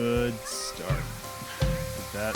good start. With that.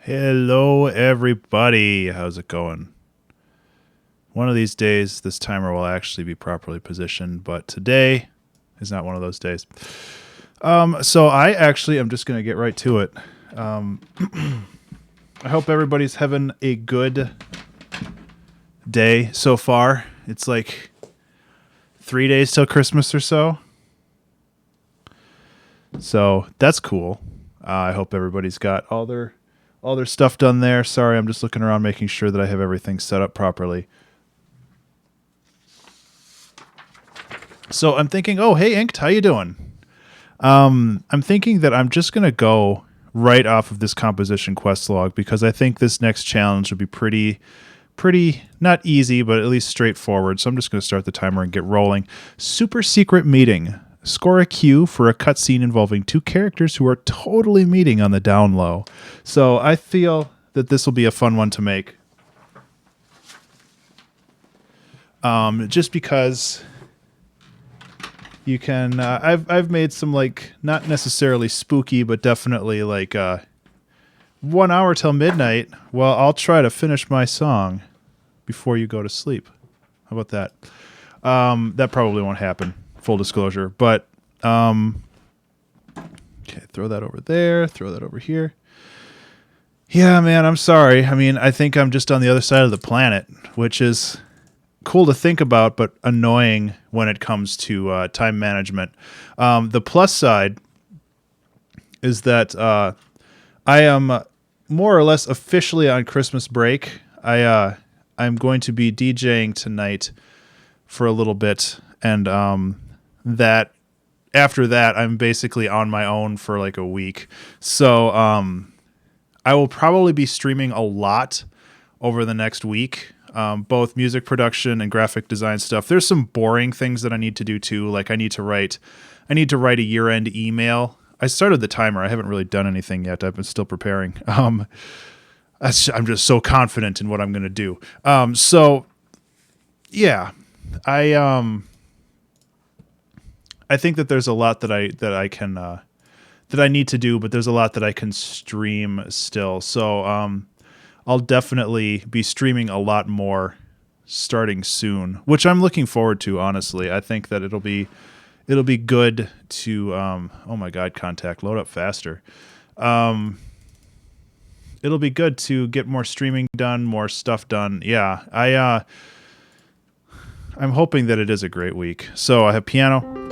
Hello, everybody. How's it going? One of these days, this timer will actually be properly positioned, but today is not one of those days. So I actually am just going to get right to it. I hope everybody's having a good day so far. It's like 3 days till Christmas or so. So that's cool. I hope everybody's got all their stuff done there. Sorry, I'm just looking around making sure that I have everything set up properly. So I'm thinking, oh, hey, Inked, how you doing? I'm thinking that I'm just going to go right off of this composition quest log because I think this next challenge will be pretty not easy, but at least straightforward. So I'm just going to start the timer and get rolling. Super secret meeting. Score a cue for a cutscene involving two characters who are totally meeting on the down low. So I feel that this will be a fun one to make. Just because you can, I've made some like not necessarily spooky, but definitely like 1 hour till midnight. Well, I'll try to finish my song before you go to sleep. How about that? That probably won't happen. Full disclosure, but okay, throw that over there, throw that over here. Yeah, man, I'm sorry. I mean, I think I'm just on the other side of the planet, which is cool to think about, but annoying when it comes to time management. The plus side is that I am more or less officially on Christmas break. I'm going to be DJing tonight for a little bit, and that after that I'm basically on my own for like a week. So I will probably be streaming a lot over the next week, both music production and graphic design stuff. There's some boring things that I need to do too. Like I need to write a year-end email. I started the timer. I haven't really done anything yet. I've been still preparing. I'm just so confident in what I'm going to do. So yeah, I think that there's a lot that I can that I need to do, but there's a lot that I can stream still. So I'll definitely be streaming a lot more starting soon, which I'm looking forward to. Honestly, I think that it'll be good to oh my god, contact load up faster. It'll be good to get more streaming done, more stuff done. Yeah, I'm hoping that it is a great week. So I have piano.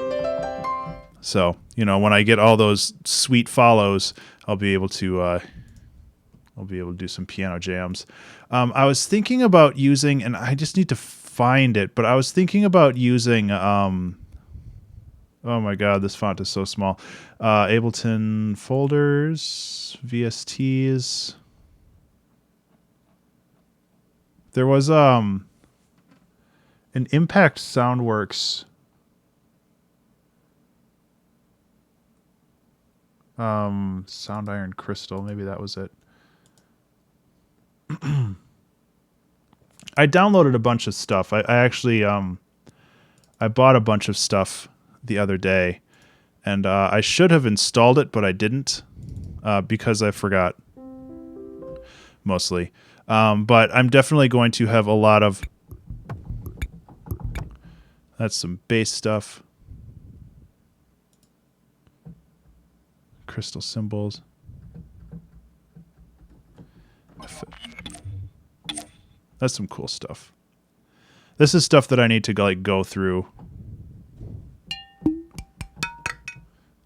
So, when I get all those sweet follows, I'll be able to do some piano jams. I was thinking about using, and I just need to find it, but I was thinking about using, oh my God, this font is so small. Ableton folders, VSTs. There was an Impact Soundworks Sound iron crystal. Maybe that was it. I downloaded a bunch of stuff. I actually I bought a bunch of stuff the other day, and I should have installed it, but I didn't because I forgot mostly. But I'm definitely going to have a lot of. That's some base stuff. Crystal symbols. That's some cool stuff. This is stuff that I need to like go through.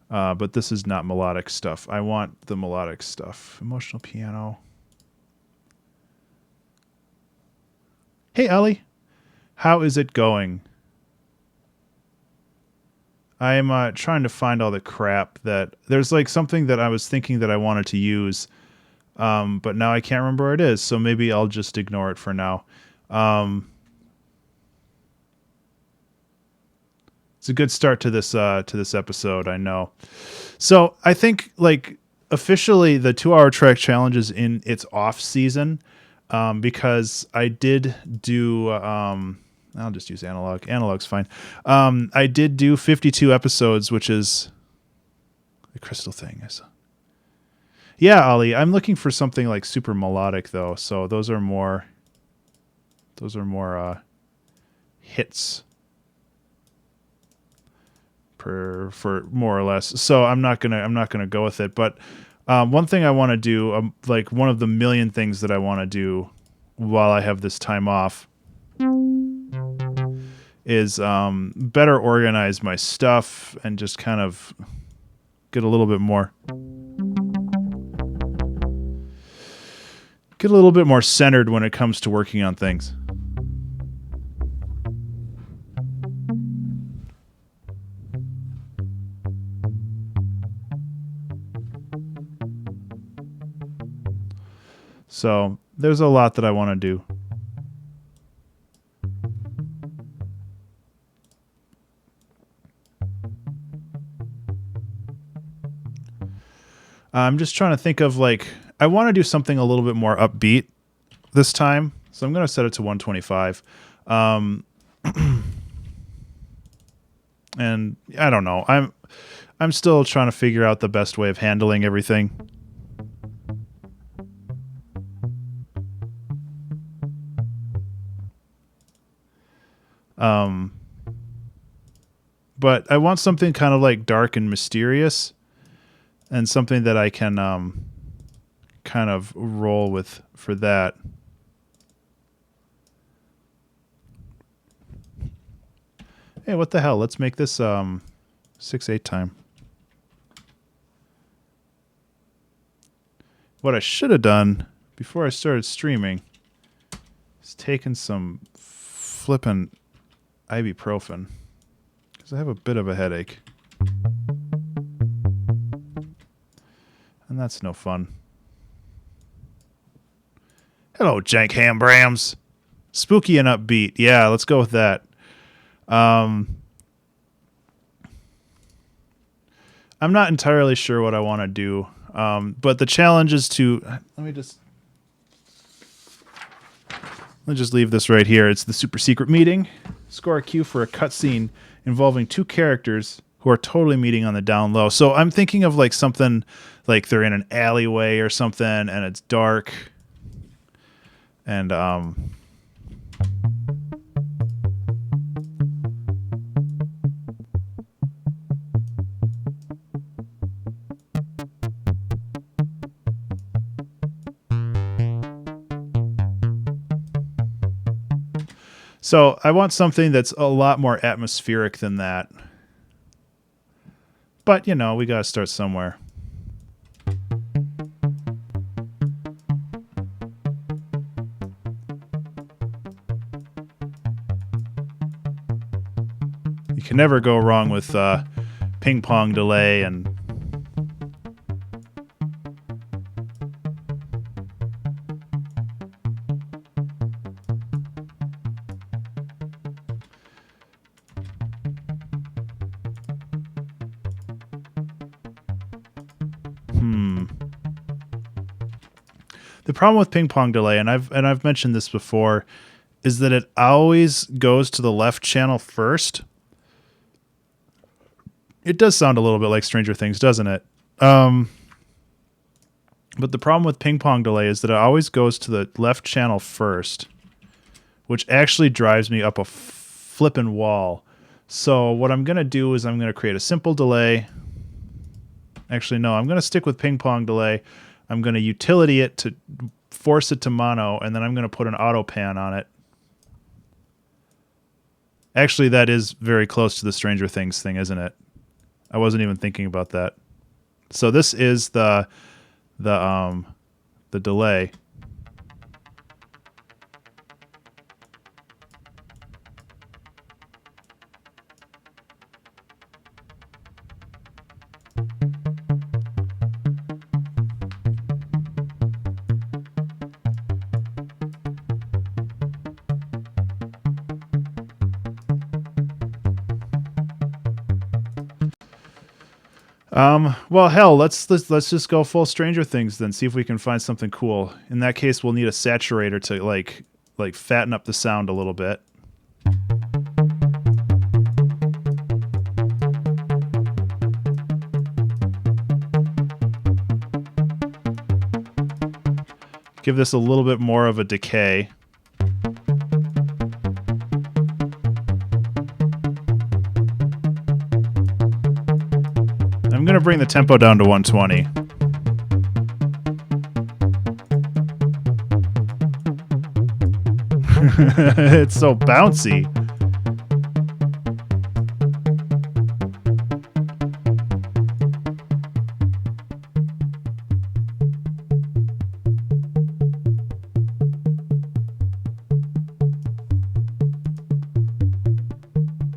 But this is not melodic stuff. I want the melodic stuff. Emotional piano. Hey, Ellie. How is it going? I am trying to find all the crap that... There's like something that I was thinking that I wanted to use, but now I can't remember where it is, so maybe I'll just ignore it for now. It's a good start to this episode, I know. So I think like officially the 2-hour track challenge is in its off season, because I did do I'll just use analog. Analog's fine. I did do 52 episodes, which is the crystal thing. Yeah, Ollie, I'm looking for something like super melodic though. So those are more hits for more or less. So I'm not gonna go with it. But one thing I want to do, like one of the million things that I want to do while I have this time off, is better organize my stuff and just kind of get a little bit more centered when it comes to working on things. So there's a lot that I want to do. I'm just trying to think of like, I want to do something a little bit more upbeat this time. So I'm going to set it to 125. And I don't know. I'm still trying to figure out the best way of handling everything. But I want something kind of like dark and mysterious, and something that I can kind of roll with for that. Hey, what the hell? Let's make this 6/8 time. What I should have done before I started streaming is taken some flippin' ibuprofen, because I have a bit of a headache. And that's no fun. Hello, Jank Hambrams. Spooky and upbeat. Yeah, let's go with that. I'm not entirely sure what I want to do, but the challenge is to... Let me just leave this right here. It's the super secret meeting. Score a cue for a cutscene involving two characters who are totally meeting on the down low. So I'm thinking of like something like they're in an alleyway or something, and it's dark. And so I want something that's a lot more atmospheric than that. But, you know, we got to start somewhere. You can never go wrong with ping pong delay and... The problem with ping pong delay, and I've mentioned this before, is that it always goes to the left channel first. It does sound a little bit like Stranger Things, doesn't it? But the problem with ping pong delay is that it always goes to the left channel first, which actually drives me up a flippin' wall. So what I'm going to do is I'm going to create a simple delay. Actually, no, I'm going to stick with ping pong delay. I'm going to utility it to force it to mono, and then I'm going to put an auto pan on it. Actually, that is very close to the Stranger Things thing, isn't it? I wasn't even thinking about that. So this is the delay. Well, hell, let's just go full Stranger Things then. See if we can find something cool. In that case, we'll need a saturator to like fatten up the sound a little bit. Give this a little bit more of a decay. I'm going to bring the tempo down to 120. It's so bouncy.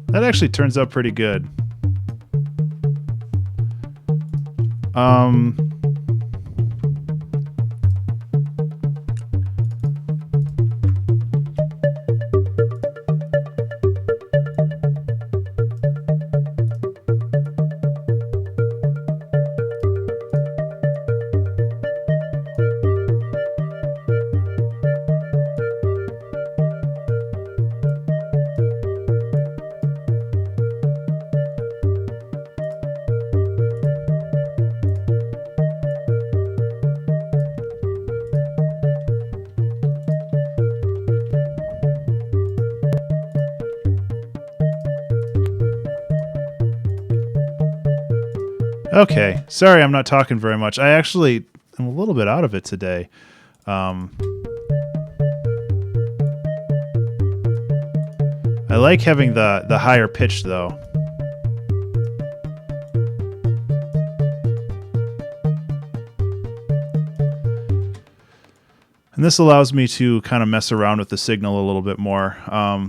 That actually turns out pretty good. Okay, sorry I'm not talking very much. I actually am a little bit out of it today. I like having the higher pitch though. And this allows me to kind of mess around with the signal a little bit more. I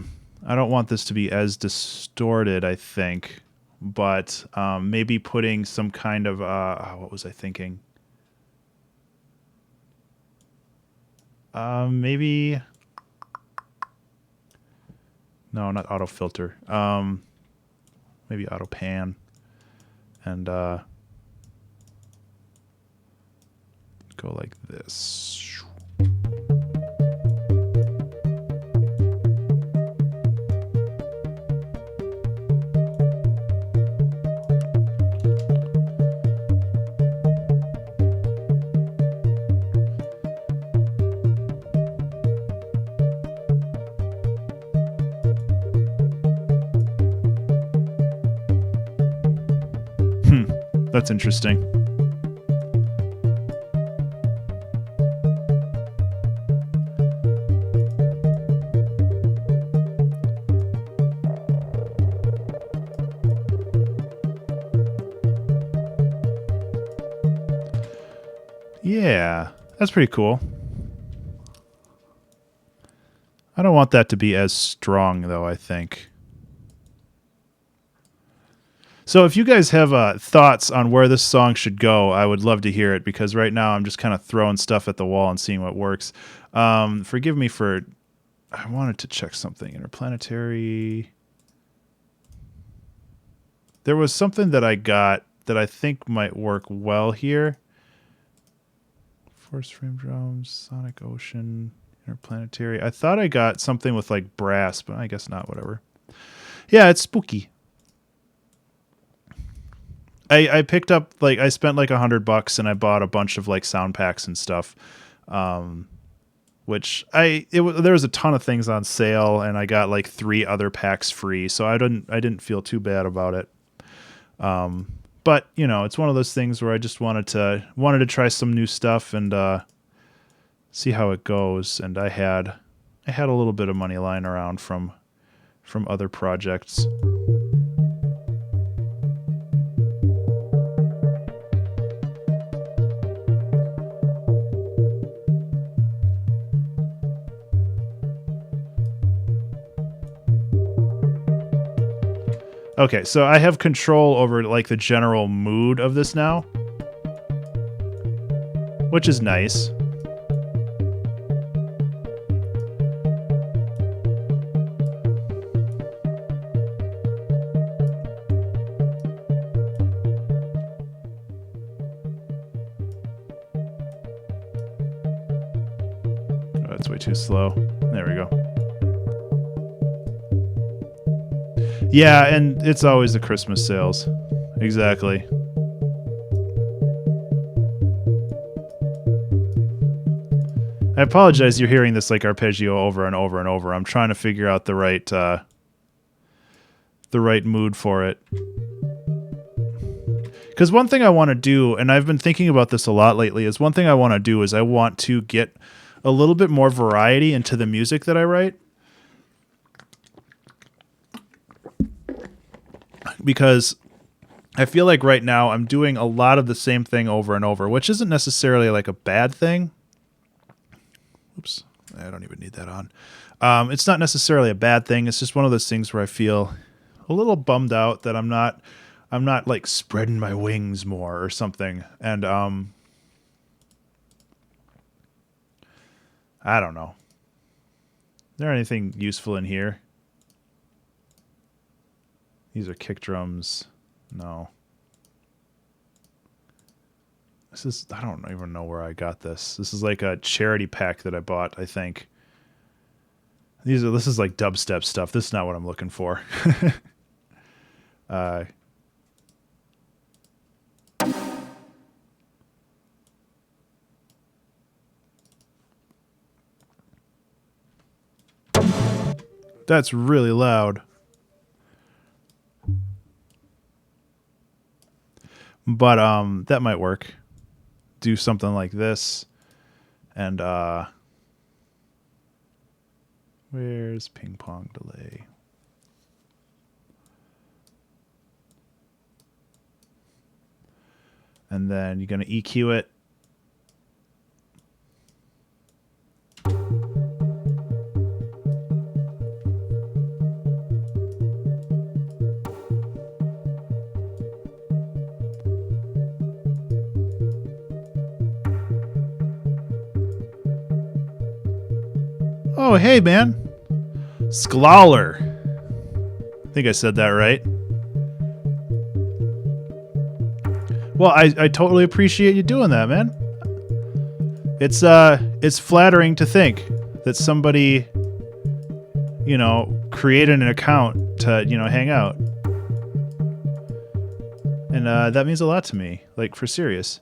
don't want this to be as distorted, I think. But maybe putting some kind of what was I thinking? Maybe no, not auto filter. Maybe auto pan, and go like this. That's interesting. Yeah, that's pretty cool. I don't want that to be as strong, though, I think. So if you guys have thoughts on where this song should go, I would love to hear it, because right now I'm just kind of throwing stuff at the wall and seeing what works. Forgive me for... I wanted to check something. Interplanetary... There was something that I got that I think might work well here. Force frame drums, Sonic Ocean, Interplanetary. I thought I got something with like brass, but I guess not. Whatever. Yeah, it's spooky. I picked up like I spent like $100 and I bought a bunch of like sound packs and stuff, which there was a ton of things on sale and I got like 3 other packs free, so I didn't feel too bad about it. But you know, it's one of those things where I just wanted to try some new stuff and see how it goes. And I had a little bit of money lying around from other projects. Okay, so I have control over like the general mood of this now, which is nice. Oh, that's way too slow. There we go. Yeah, and it's always the Christmas sales. Exactly. I apologize you're hearing this like arpeggio over and over and over. I'm trying to figure out the right mood for it. Because one thing I want to do, and I've been thinking about this a lot lately, is one thing I want to do is I want to get a little bit more variety into the music that I write. Because I feel like right now I'm doing a lot of the same thing over and over, which isn't necessarily like a bad thing. Oops, I don't even need that on. It's not necessarily a bad thing. It's just one of those things where I feel a little bummed out that I'm not like spreading my wings more or something. And I don't know. Is there anything useful in here? These are kick drums. No. This is, I don't even know where I got this. This is like a charity pack that I bought, I think. This is like dubstep stuff. This is not what I'm looking for. That's really loud. But that might work. Do something like this. And where's ping pong delay? And then you're going to EQ it. Oh, hey, man. Sklawler. I think I said that right. Well, I totally appreciate you doing that, man. It's flattering to think that somebody, you know, created an account to, you know, hang out. And that means a lot to me, like, for serious.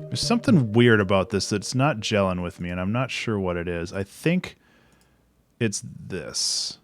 There's something weird about this that's not gelling with me, and I'm not sure what it is. I think it's this.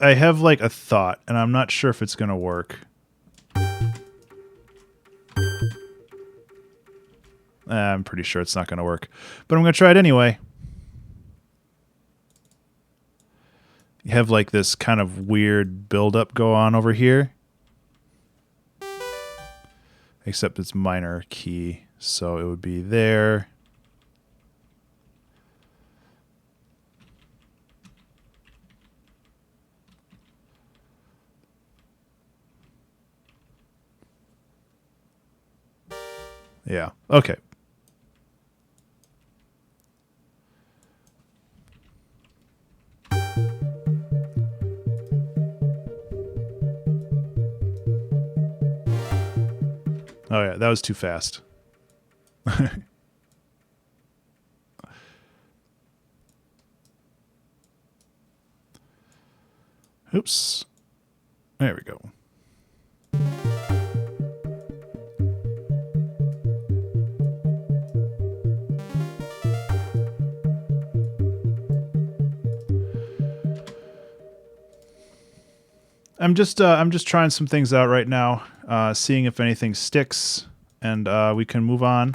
I have like a thought, and I'm not sure if it's gonna work. I'm pretty sure it's not gonna work, but I'm gonna try it anyway. you have like this kind of weird buildup go on over here. Except it's minor key. So it would be there. Yeah. Okay. Oh yeah, that was too fast. Oops. There we go. I'm just trying some things out right now, seeing if anything sticks, and we can move on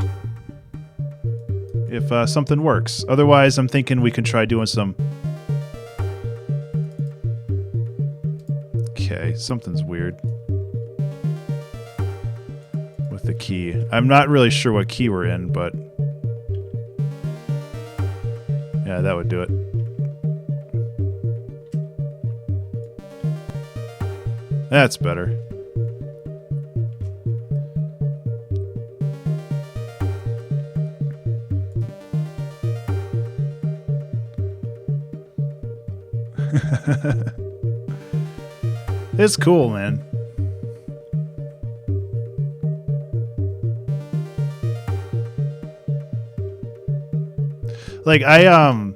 if something works. Otherwise, I'm thinking we can try doing some. Okay, something's weird with the key. I'm not really sure what key we're in, but yeah, that would do it. That's better. It's cool, man. Like I'm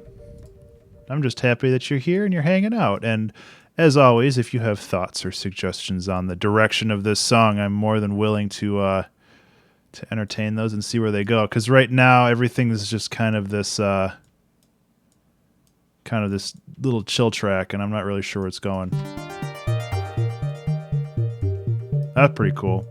just happy that you're here and you're hanging out. And as always, if you have thoughts or suggestions on the direction of this song, I'm more than willing to entertain those and see where they go. Because right now, everything is just kind of this little chill track, and I'm not really sure where it's going. That's pretty cool.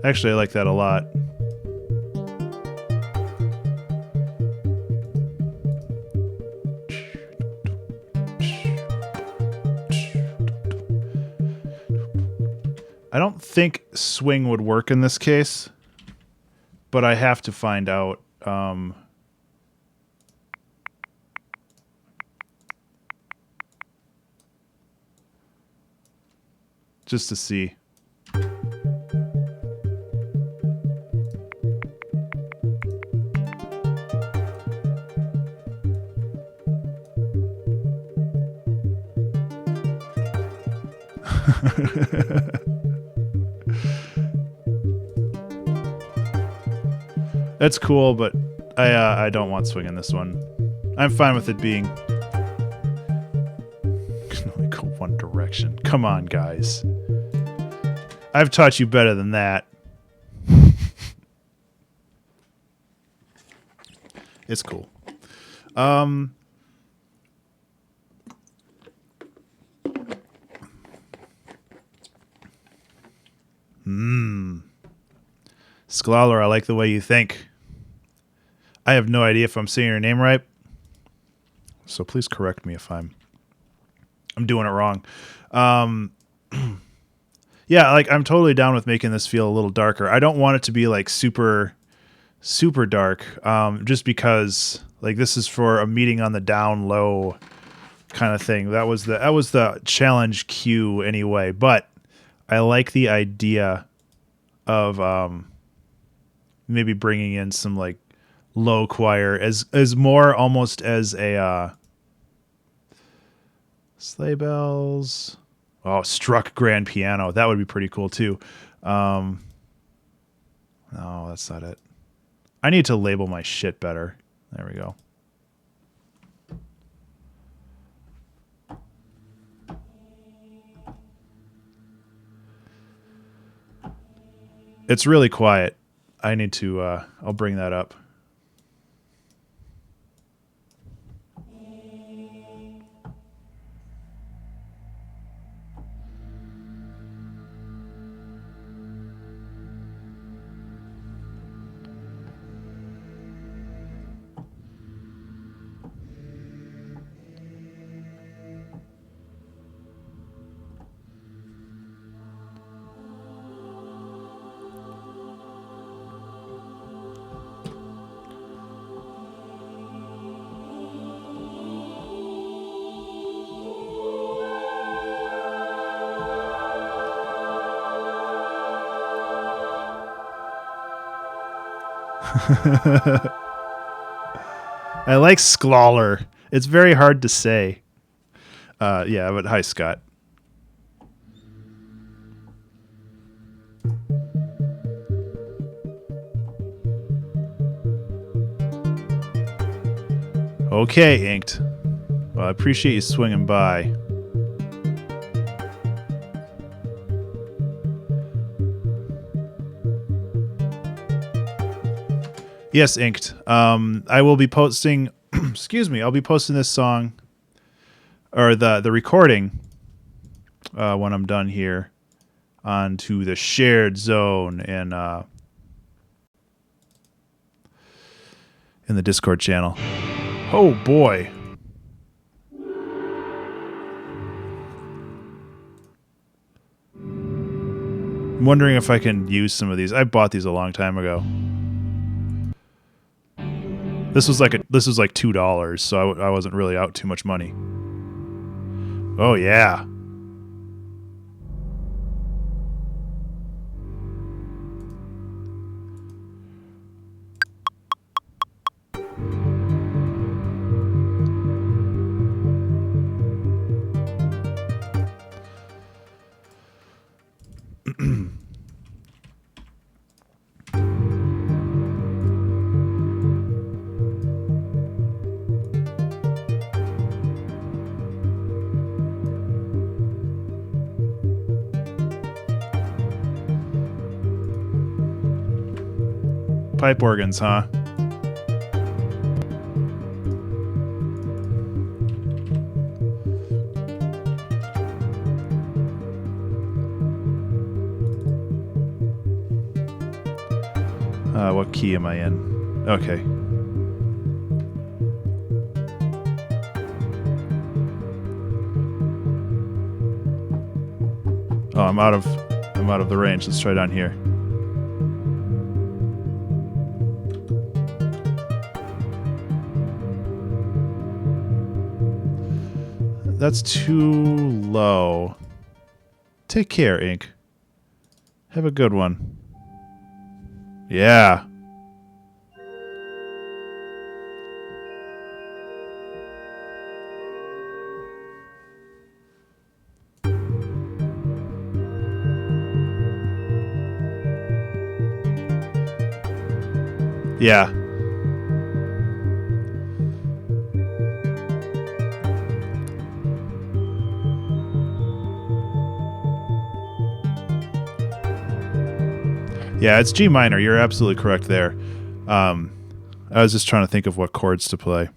Actually, I like that a lot. I don't think swing would work in this case, but I have to find out. Just to see. That's cool, but I don't want swing in this one. I'm fine with it being. Can only go one direction. Come on, guys. I've taught you better than that. It's cool. Sklalor, I like the way you think. I have no idea if I'm saying your name right, so please correct me if I'm doing it wrong. Yeah, like I'm totally down with making this feel a little darker. I don't want it to be like super dark, just because like this is for a meeting on the down low kind of thing. That was the challenge cue anyway. But I like the idea of maybe bringing in some like low choir as more almost as a sleigh bells. Oh, struck grand piano. That would be pretty cool too. No, that's not it. I need to label my shit better. There we go. It's really quiet. I need to, I'll bring that up. I like Skloller. It's very hard to say. Yeah, but hi, Scott. Okay, Inked. Well, I appreciate you swinging by. Yes, Inked. I will be posting. Excuse me. I'll be posting this song, or the recording, when I'm done here, onto the shared zone and in the Discord channel. Oh boy. I'm wondering if I can use some of these. I bought these a long time ago. This was like $2, so I wasn't really out too much money. Oh yeah. Pipe organs, huh? What key am I in? Okay. Oh, I'm out of the range. Let's try down here. That's too low. Take care, Ink. Have a good one. Yeah. Yeah. Yeah, it's G minor. You're absolutely correct there. I was just trying to think of what chords to play.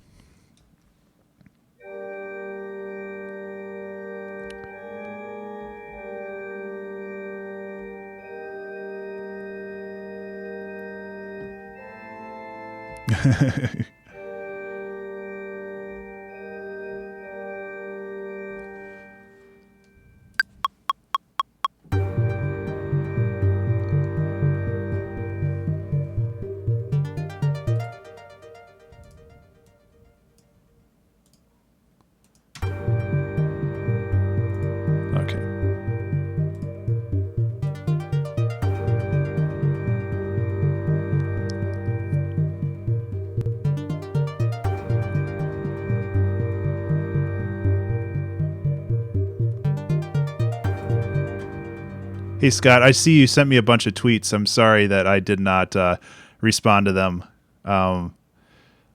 Hey, Scott, I see you sent me a bunch of tweets. I'm sorry that I did not respond to them.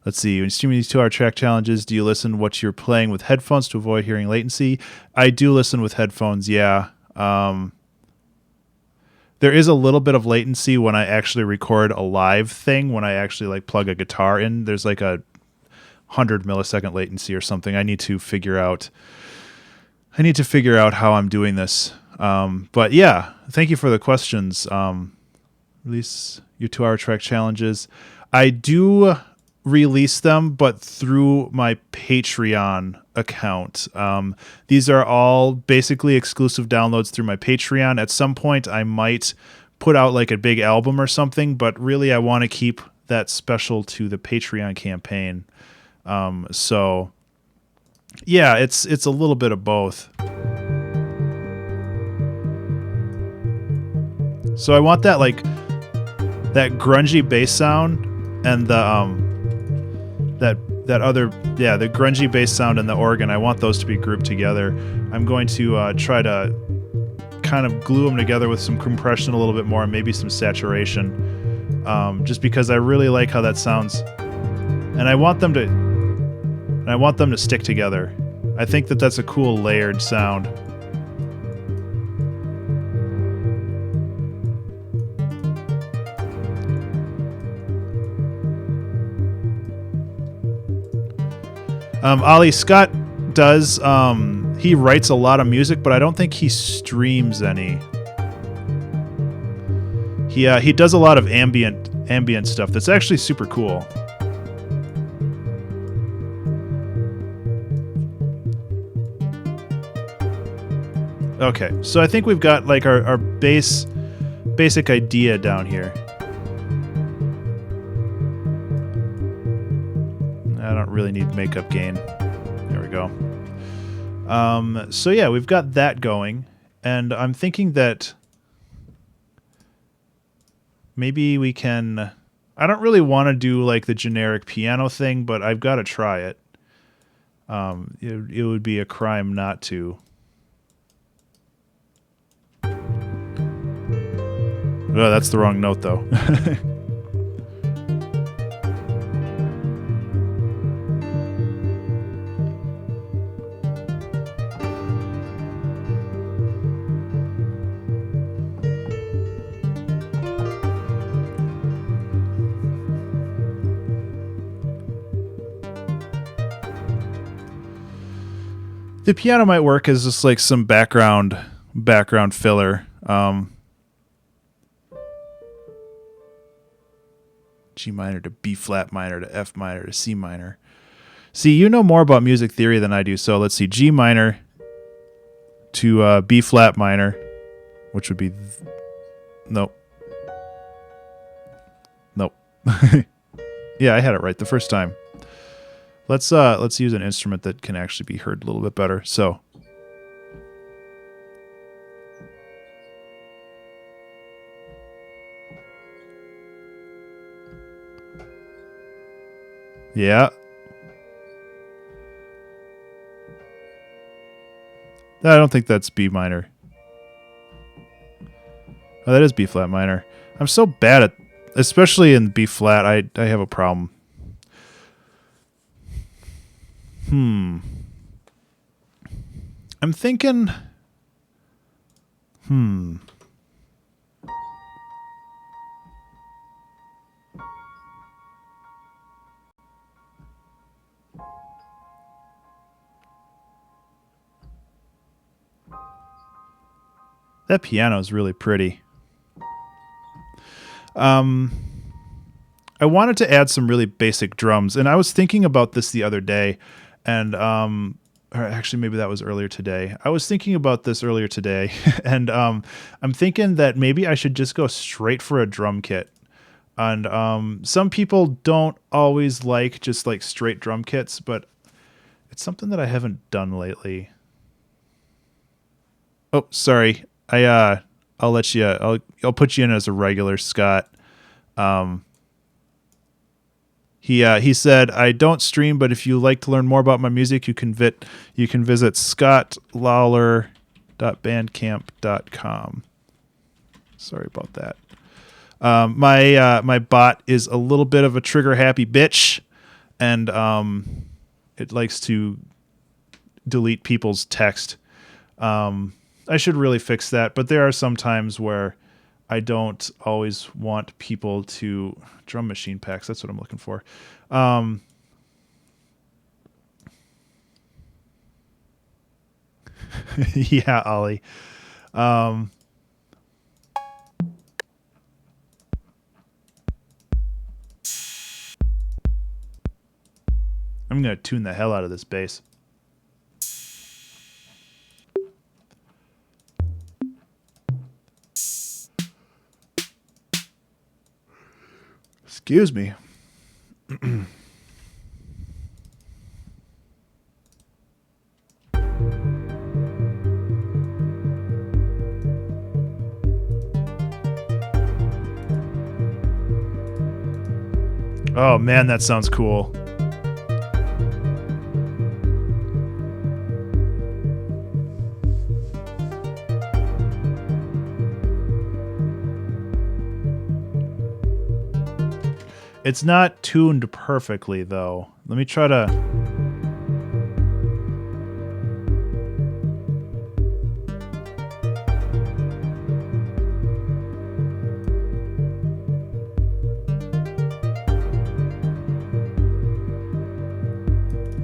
Let's see. When streaming these 2-hour track challenges, do you listen what you're playing with headphones to avoid hearing latency? I do listen with headphones, yeah. There is a little bit of latency when I actually record a live thing, when I actually like plug a guitar in. There's like a 100 millisecond latency or something. I need to figure out how I'm doing this. But yeah, thank you for the questions. Release your 2-hour track challenges. I do release them, but through my Patreon account. These are all basically exclusive downloads through my Patreon. At some point, I might put out like a big album or something, but really I want to keep that special to the Patreon campaign. So yeah, it's a little bit of both. So I want that like that grungy bass sound, and that other, yeah, the grungy bass sound and the organ, I want those to be grouped together. I'm going to try to kind of glue them together with some compression a little bit more and maybe some saturation, just because I really like how that sounds, and I want them to stick together. I think that that's a cool layered sound. Ollie, Scott does, he writes a lot of music, but I don't think he streams any. He does a lot of ambient stuff that's actually super cool. Okay, so I think we've got like our basic idea down here. I don't really need makeup gain. There we go. So yeah, we've got that going, and I'm thinking that maybe we can... I don't really want to do like the generic piano thing, but I've got to try it. It would be a crime not to. Oh, that's the wrong note, though. The piano might work as just like some background filler. G minor to B flat minor to F minor to C minor. See, you know more about music theory than I do, so let's see. G minor to B flat minor, which would be... Nope. Nope. Yeah, I had it right the first time. Let's use an instrument that can actually be heard a little bit better. So... Yeah. I don't think that's B minor. Oh, that is B flat minor. I'm so bad at, especially in B flat, I have a problem. I'm thinking... That piano is really pretty. I wanted to add some really basic drums, and I was thinking about this the other day, and or actually maybe that was earlier today. I was thinking about this earlier today, and I'm thinking that maybe I should just go straight for a drum kit. And some people don't always like just like straight drum kits, but it's something that I haven't done lately. Oh, sorry. I'll let you. I'll put you in as a regular, Scott. He said, I don't stream, but if you like to learn more about my music, you can visit scottlawler.bandcamp.com. Sorry about that. My bot is a little bit of a trigger happy bitch, and it likes to delete people's text. I should really fix that, but there are some times where I don't always want people to... Drum machine packs, that's what I'm looking for. Yeah, Ollie. I'm going to tune the hell out of this bass. Excuse me. Oh man, that sounds cool. It's not tuned perfectly though. Let me try to...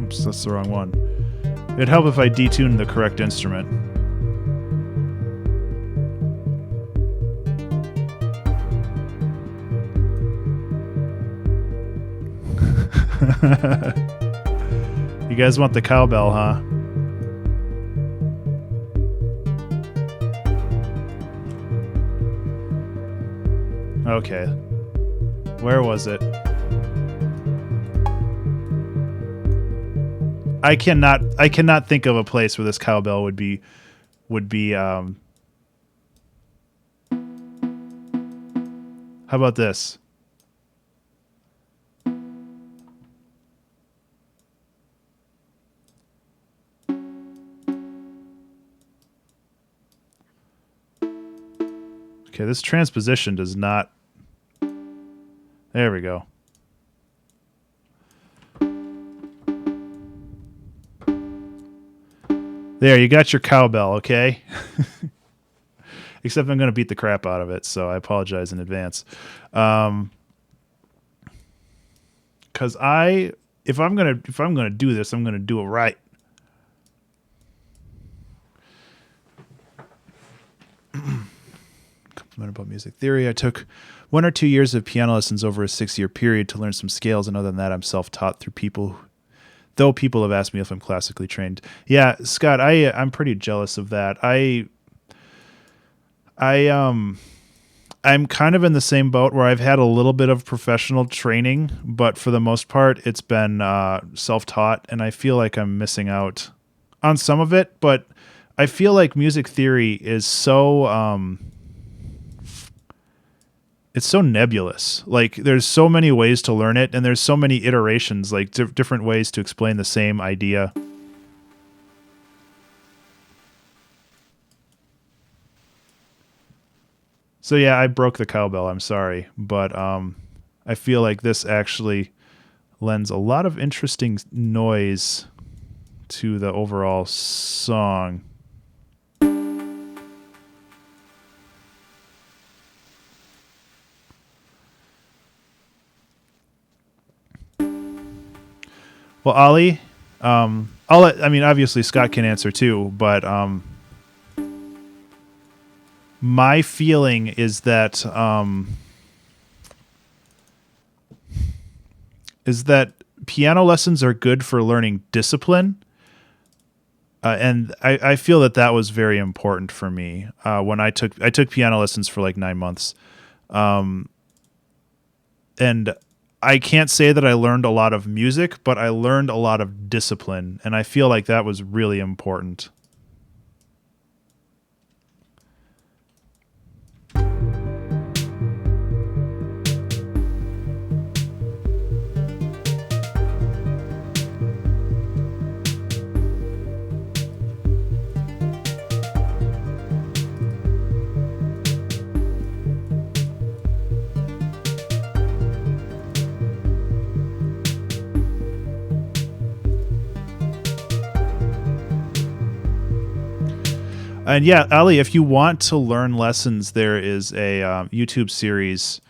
Oops, that's the wrong one. It'd help if I detuned the correct instrument. You guys want the cowbell, huh? Okay. Where was it? I cannot think of a place where this cowbell would be how about this? Okay, this transposition does not... There we go. There, you got your cowbell, okay? Except I'm going to beat the crap out of it, so I apologize in advance. Because if I'm gonna do this, I'm gonna do it right. Compliment about music theory. I took 1 or 2 years of piano lessons over a 6-year period to learn some scales, and other than that, I'm self-taught through people. Though people have asked me if I'm classically trained. Yeah, Scott, I'm pretty jealous of that. I'm kind of in the same boat where I've had a little bit of professional training, but for the most part, it's been self-taught, and I feel like I'm missing out on some of it. But I feel like music theory is so it's so nebulous. Like there's so many ways to learn it, and there's so many iterations, like different ways to explain the same idea. So yeah, I broke the cowbell. I'm sorry, but I feel like this actually lends a lot of interesting noise to the overall song. Well, Ollie, obviously Scott can answer too, but my feeling is that piano lessons are good for learning discipline. And I feel that was very important for me when I took piano lessons for like 9 months. And I can't say that I learned a lot of music, but I learned a lot of discipline, and I feel like that was really important. And yeah, Ali, if you want to learn lessons, there is a YouTube series,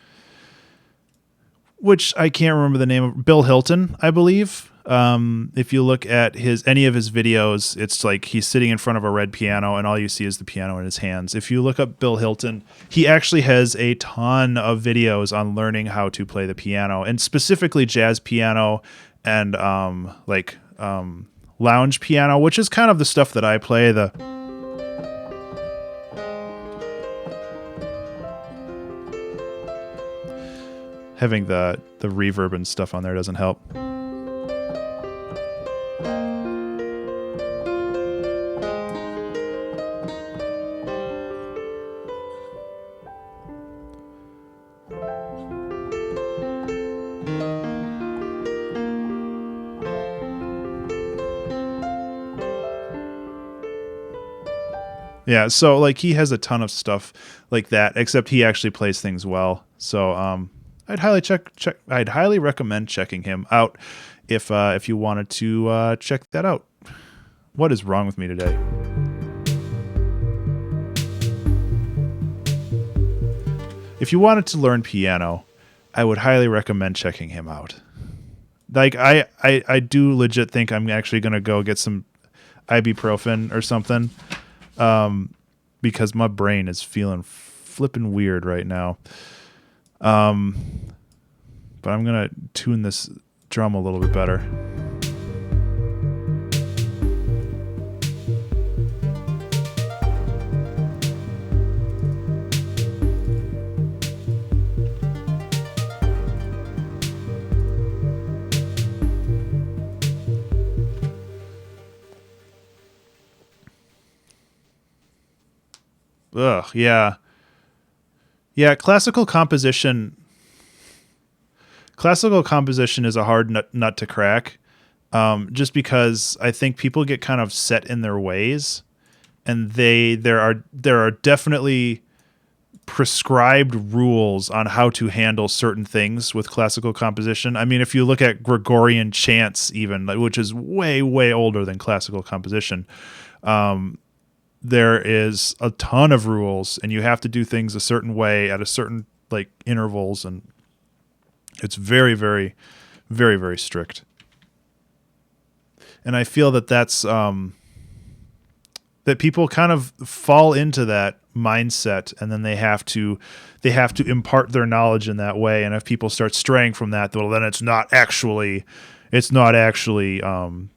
which I can't remember the name of, Bill Hilton, I believe. If you look at any of his videos, it's like he's sitting in front of a red piano and all you see is the piano in his hands. If you look up Bill Hilton, he actually has a ton of videos on learning how to play the piano, and specifically jazz piano and lounge piano, which is kind of the stuff that I play. Having the reverb and stuff on there doesn't help. Yeah, so like he has a ton of stuff like that, except he actually plays things well. So I'd highly I'd highly recommend checking him out if you wanted to check that out. What is wrong with me today? If you wanted to learn piano, I would highly recommend checking him out. Like I do legit think I'm actually gonna go get some ibuprofen or something, because my brain is feeling flippin' weird right now. But I'm gonna tune this drum a little bit better. Ugh, yeah. Yeah, classical composition is a hard nut to crack, just because I think people get kind of set in their ways, and there are definitely prescribed rules on how to handle certain things with classical composition. I mean, if you look at Gregorian chants, even, which is way, way older than classical composition, there is a ton of rules, and you have to do things a certain way at a certain like intervals, and it's very, very, very, very strict. And I feel that that's that people kind of fall into that mindset, and then they have to impart their knowledge in that way. And if people start straying from that, well, then it's not actually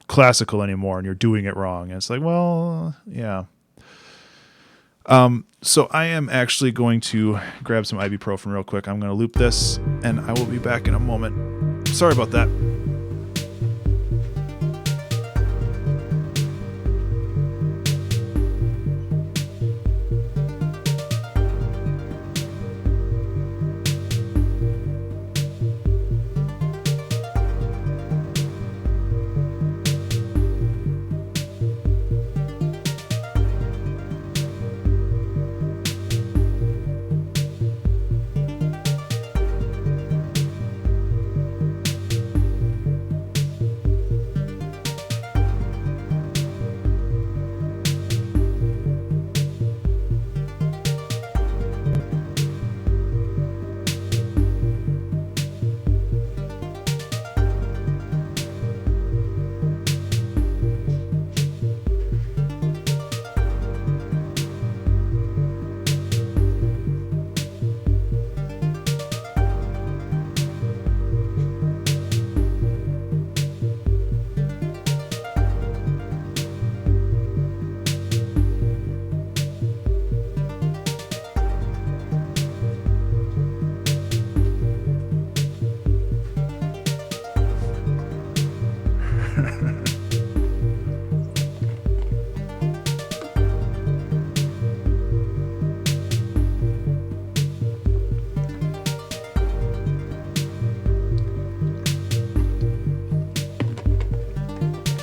classical anymore, and you're doing it wrong. And it's like, well, yeah. So I am actually going to grab some ibuprofen real quick. I'm going to loop this, and I will be back in a moment. Sorry about that.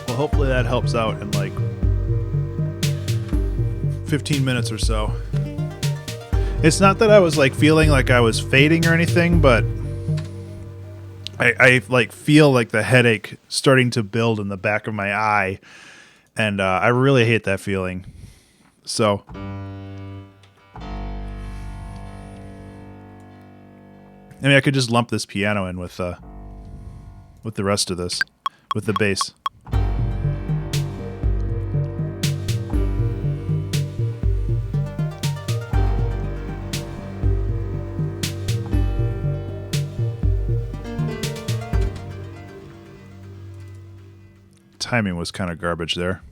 Hopefully that helps out in like 15 minutes or so. It's not that I was like feeling like I was fading or anything, but I like feel like the headache starting to build in the back of my eye, and I really hate that feeling. So I mean, I could just lump this piano in with the rest of this, with the bass. Timing was kind of garbage there.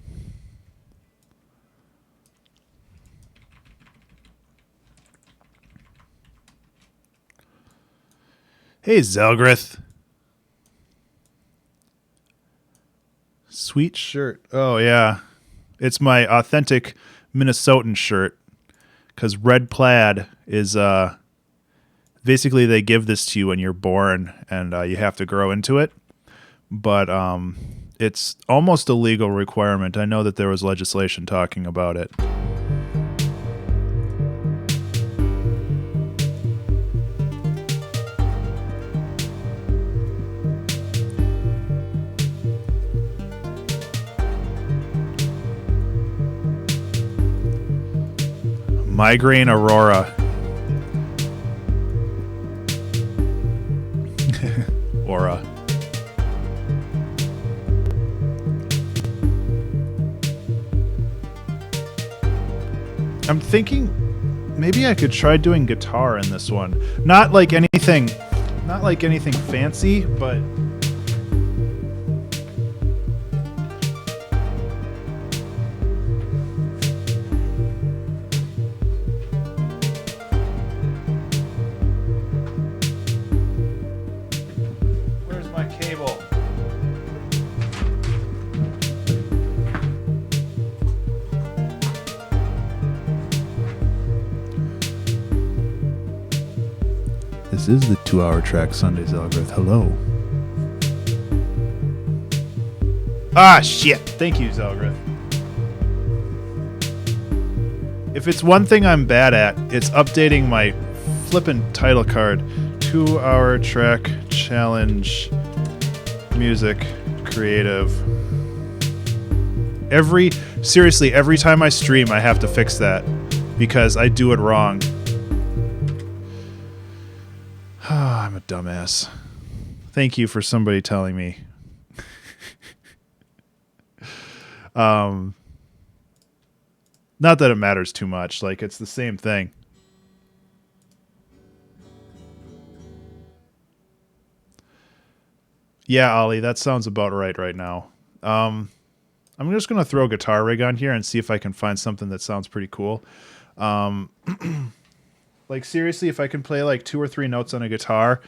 Hey, Zelgrith. Sweet shirt. Oh, yeah. It's my authentic Minnesotan shirt, because red plaid is basically they give this to you when you're born, and you have to grow into it. But it's almost a legal requirement. I know that there was legislation talking about it. Migraine Aurora. Aura. I'm thinking maybe I could try doing guitar in this one. Not like anything fancy, but where's my cable? This is the 2-hour track Sundays Zelgrith. Hello. Ah, shit. Thank you, Zelgrith. If it's one thing I'm bad at, it's updating my flippin' title card. 2-hour track challenge music creative. Seriously, every time I stream, I have to fix that because I do it wrong. I'm a dumbass. Thank you for somebody telling me. Not that it matters too much. Like, it's the same thing. Yeah, Ollie, that sounds about right now. I'm just going to throw Guitar Rig on here and see if I can find something that sounds pretty cool. Like, seriously, if I can play like 2 or 3 notes on a guitar.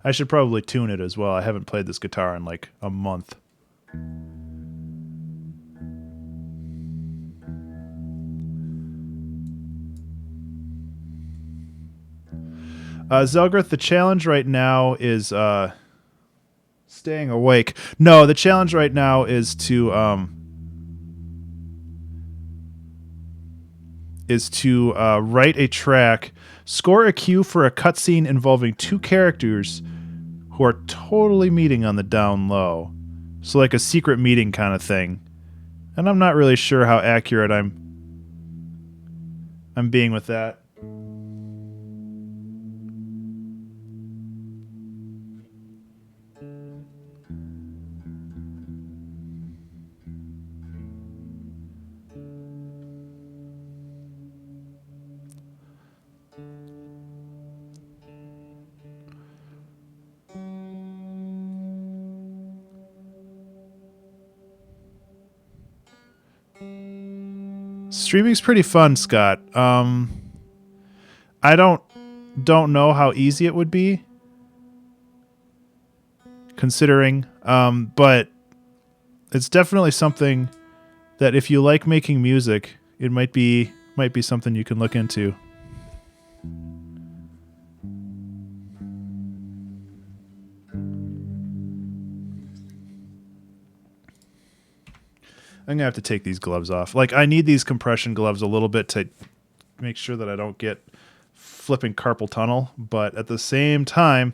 I should probably tune it as well. I haven't played this guitar in like a month. Zelgrith, the challenge right now is staying awake. No, the challenge right now is to write a track, score a cue for a cutscene involving 2 characters who are totally meeting on the down low. So like a secret meeting kind of thing. And I'm not really sure how accurate I'm being with that. Streaming's pretty fun, Scott. I don't know how easy it would be, considering, but it's definitely something that if you like making music, it might be something you can look into. I'm gonna have to take these gloves off. Like, I need these compression gloves a little bit to make sure that I don't get flipping carpal tunnel, but at the same time,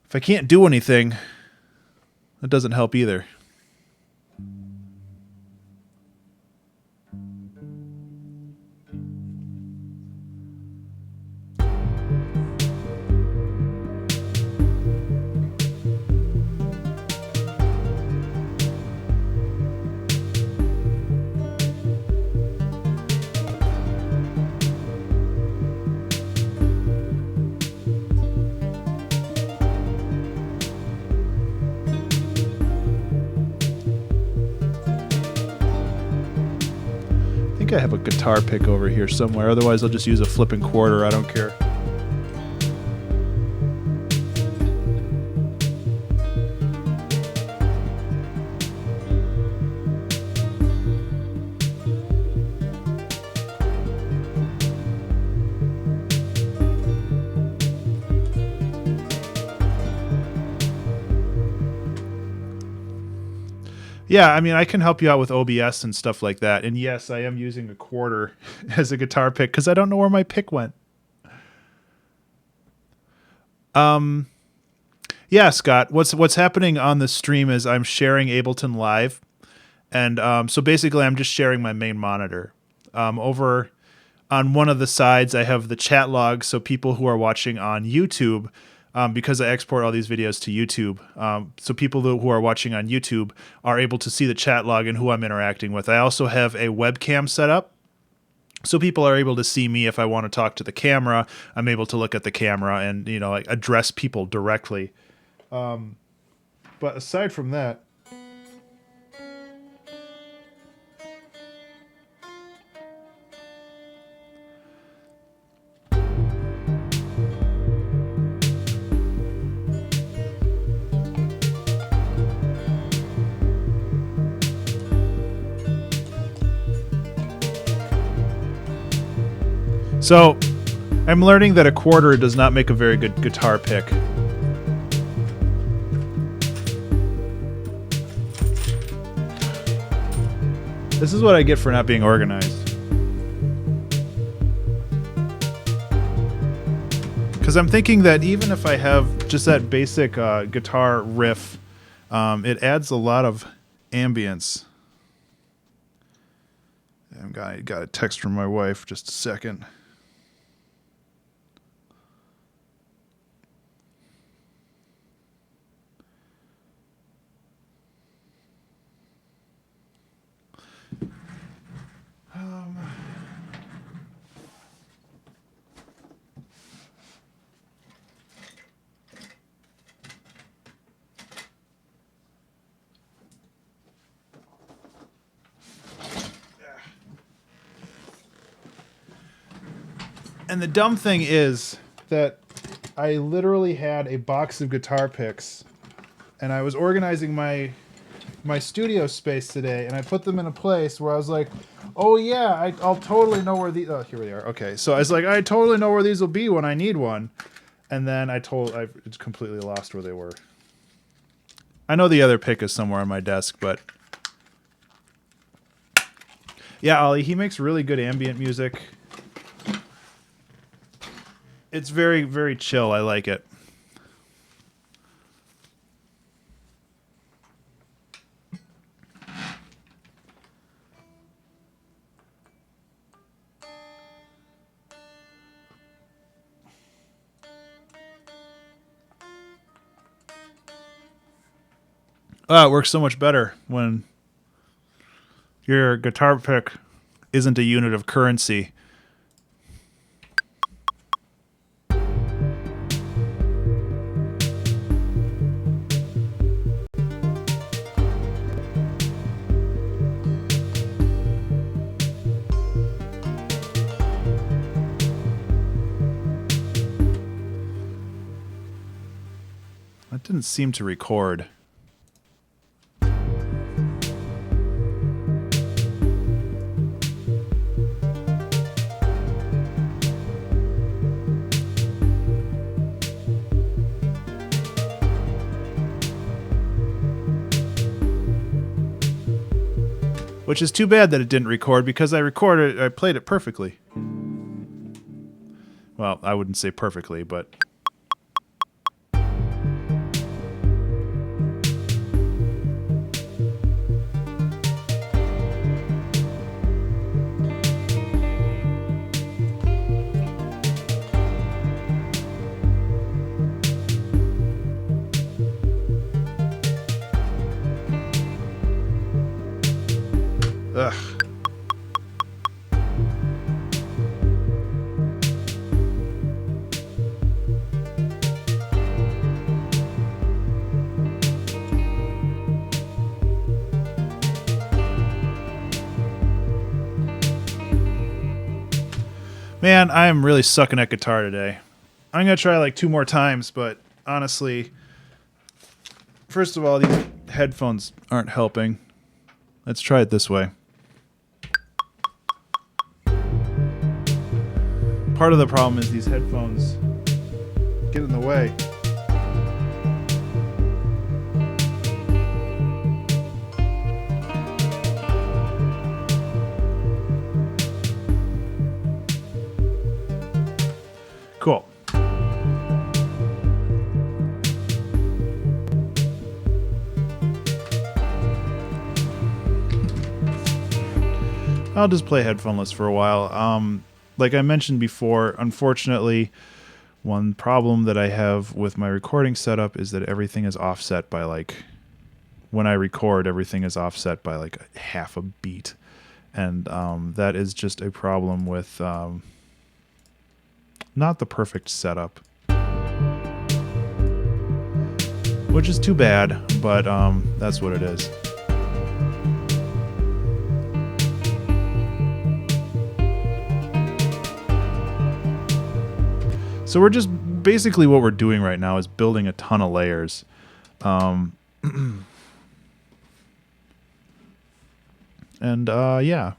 if I can't do anything, that doesn't help either. I have a guitar pick over here somewhere. Otherwise, I'll just use a flipping quarter. I don't care. Yeah, I mean, I can help you out with OBS and stuff like that. And yes, I am using a quarter as a guitar pick because I don't know where my pick went. Yeah, Scott, what's happening on the stream is I'm sharing Ableton Live. And so basically, I'm just sharing my main monitor. Over on one of the sides, I have the chat log, so people who are watching on YouTube, because I export all these videos to YouTube, so people who are watching on YouTube are able to see the chat log and who I'm interacting with. I also have a webcam set up, so people are able to see me if I want to talk to the camera. I'm able to look at the camera and like address people directly. But aside from that. So, I'm learning that a quarter does not make a very good guitar pick. This is what I get for not being organized. Because I'm thinking that even if I have just that basic guitar riff, it adds a lot of ambience. I got a text from my wife. Just a second. And the dumb thing is that I literally had a box of guitar picks, and I was organizing my studio space today, and I put them in a place where I was like, oh yeah, I'll totally know where these... Oh, here they are. Okay, so I was like, I totally know where these will be when I need one. And then I completely lost where they were. I know the other pick is somewhere on my desk, but... Yeah, Ollie, he makes really good ambient music. It's very, very chill. I like it. Oh, it works so much better when your guitar pick isn't a unit of currency. That didn't seem to record. Which is too bad that it didn't record, because I played it perfectly. Well, I wouldn't say perfectly, but... Ugh. Man, I am really sucking at guitar today. I'm going to try like 2 more times, but honestly, first of all, these headphones aren't helping. Let's try it this way. Part of the problem is these headphones get in the way. I'll just play headphoneless for a while. Like I mentioned before, unfortunately, one problem that I have with my recording setup is that everything is offset by like, when I record, everything is offset by like half a beat. And that is just a problem with not the perfect setup. Which is too bad, but that's what it is. So we're just basically what we're doing right now is building a ton of layers. And yeah,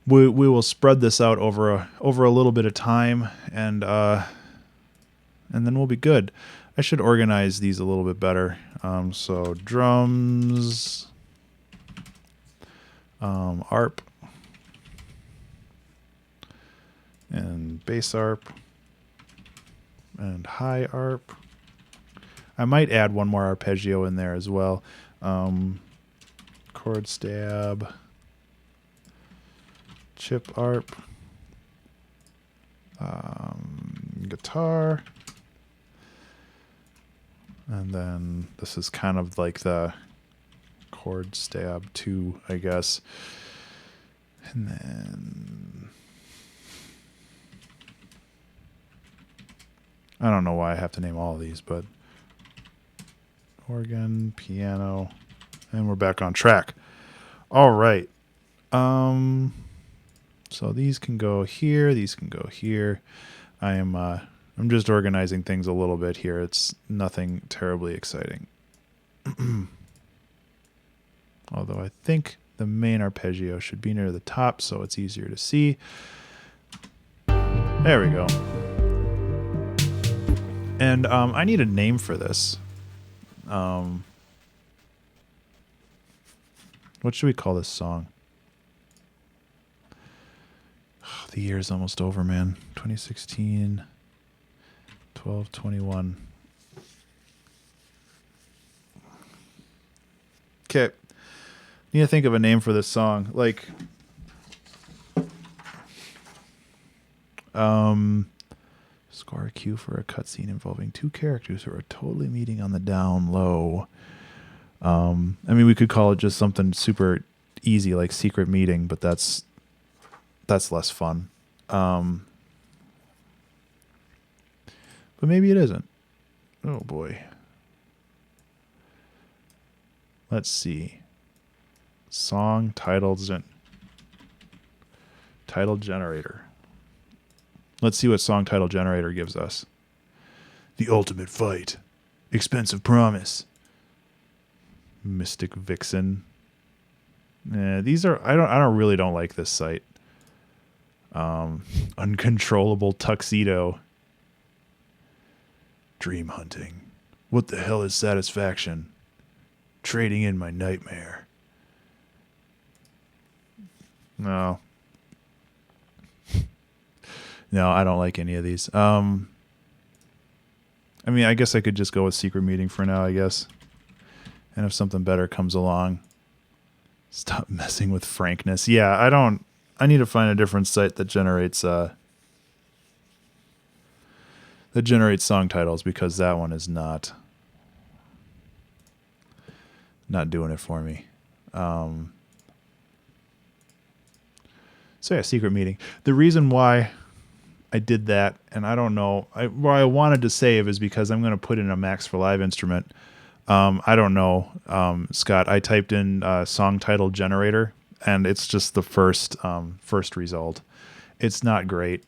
we will spread this out over a little bit of time, and then we'll be good. I should organize these a little bit better. So drums, ARP, and bass ARP, and high ARP. I might add one more arpeggio in there as well. Chord stab, chip ARP, guitar, and then this is kind of like the chord stab 2, I guess. And then I don't know why I have to name all of these, but organ, piano, and we're back on track. All right. So these can go here, these can go here. I'm just organizing things a little bit here. It's nothing terribly exciting. Although I think the main arpeggio should be near the top so it's easier to see. There we go. And I need a name for this. What should we call this song? Oh, the year's almost over, man. 2016, 12/21. Okay. Need to think of a name for this song. Like, score a cue for a cutscene involving two characters who are totally meeting on the down low. I mean, we could call it just something super easy like secret meeting, but that's less fun. But maybe it isn't. Oh boy. Let's see. Song titles and title generator. Let's see what song title generator gives us. The Ultimate Fight. Expensive Promise. Mystic Vixen. These are I don't like this site. Uncontrollable Tuxedo. Dream Hunting. What the hell is satisfaction? Trading in my nightmare. No. No, I don't like any of these. I mean, I guess I could just go with secret meeting for now, I guess. And if something better comes along, stop messing with frankness. Yeah, I need to find a different site that generates song titles, because that one is not doing it for me. So yeah, secret meeting. The reason why I did that, and I don't know, what I wanted to save is because I'm going to put in a Max for Live instrument. I don't know, Scott. I typed in song title generator, and it's just the first result. It's not great,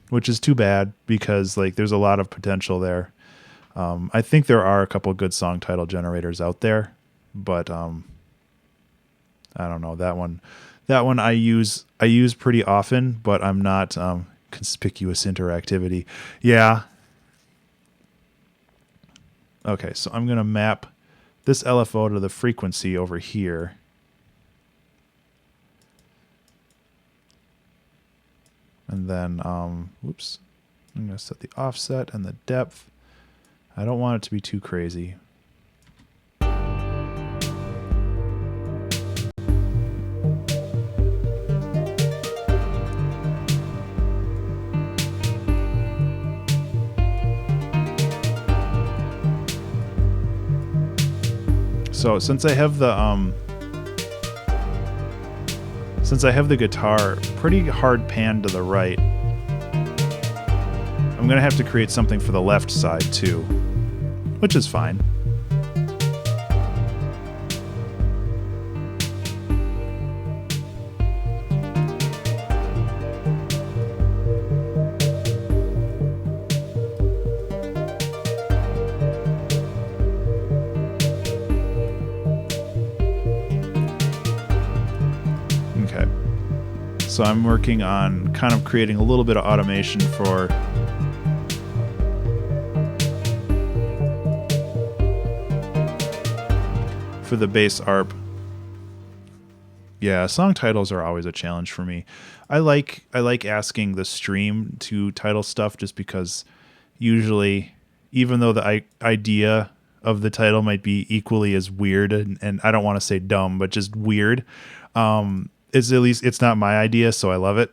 which is too bad, because like there's a lot of potential there. I think there are a couple good song title generators out there, but I don't know, that one I use pretty often, but I'm not conspicuous interactivity. Yeah. Okay, so I'm going to map this LFO to the frequency over here. And then, whoops, I'm going to set the offset and the depth. I don't want it to be too crazy. So since I have the guitar pretty hard panned to the right, I'm gonna have to create something for the left side too, which is fine. Okay. So I'm working on kind of creating a little bit of automation for the bass arp. Yeah, song titles are always a challenge for me. I like asking the stream to title stuff just because usually, even though the idea of the title might be equally as weird and I don't want to say dumb, but just weird, it's at least it's not my idea, so I love it.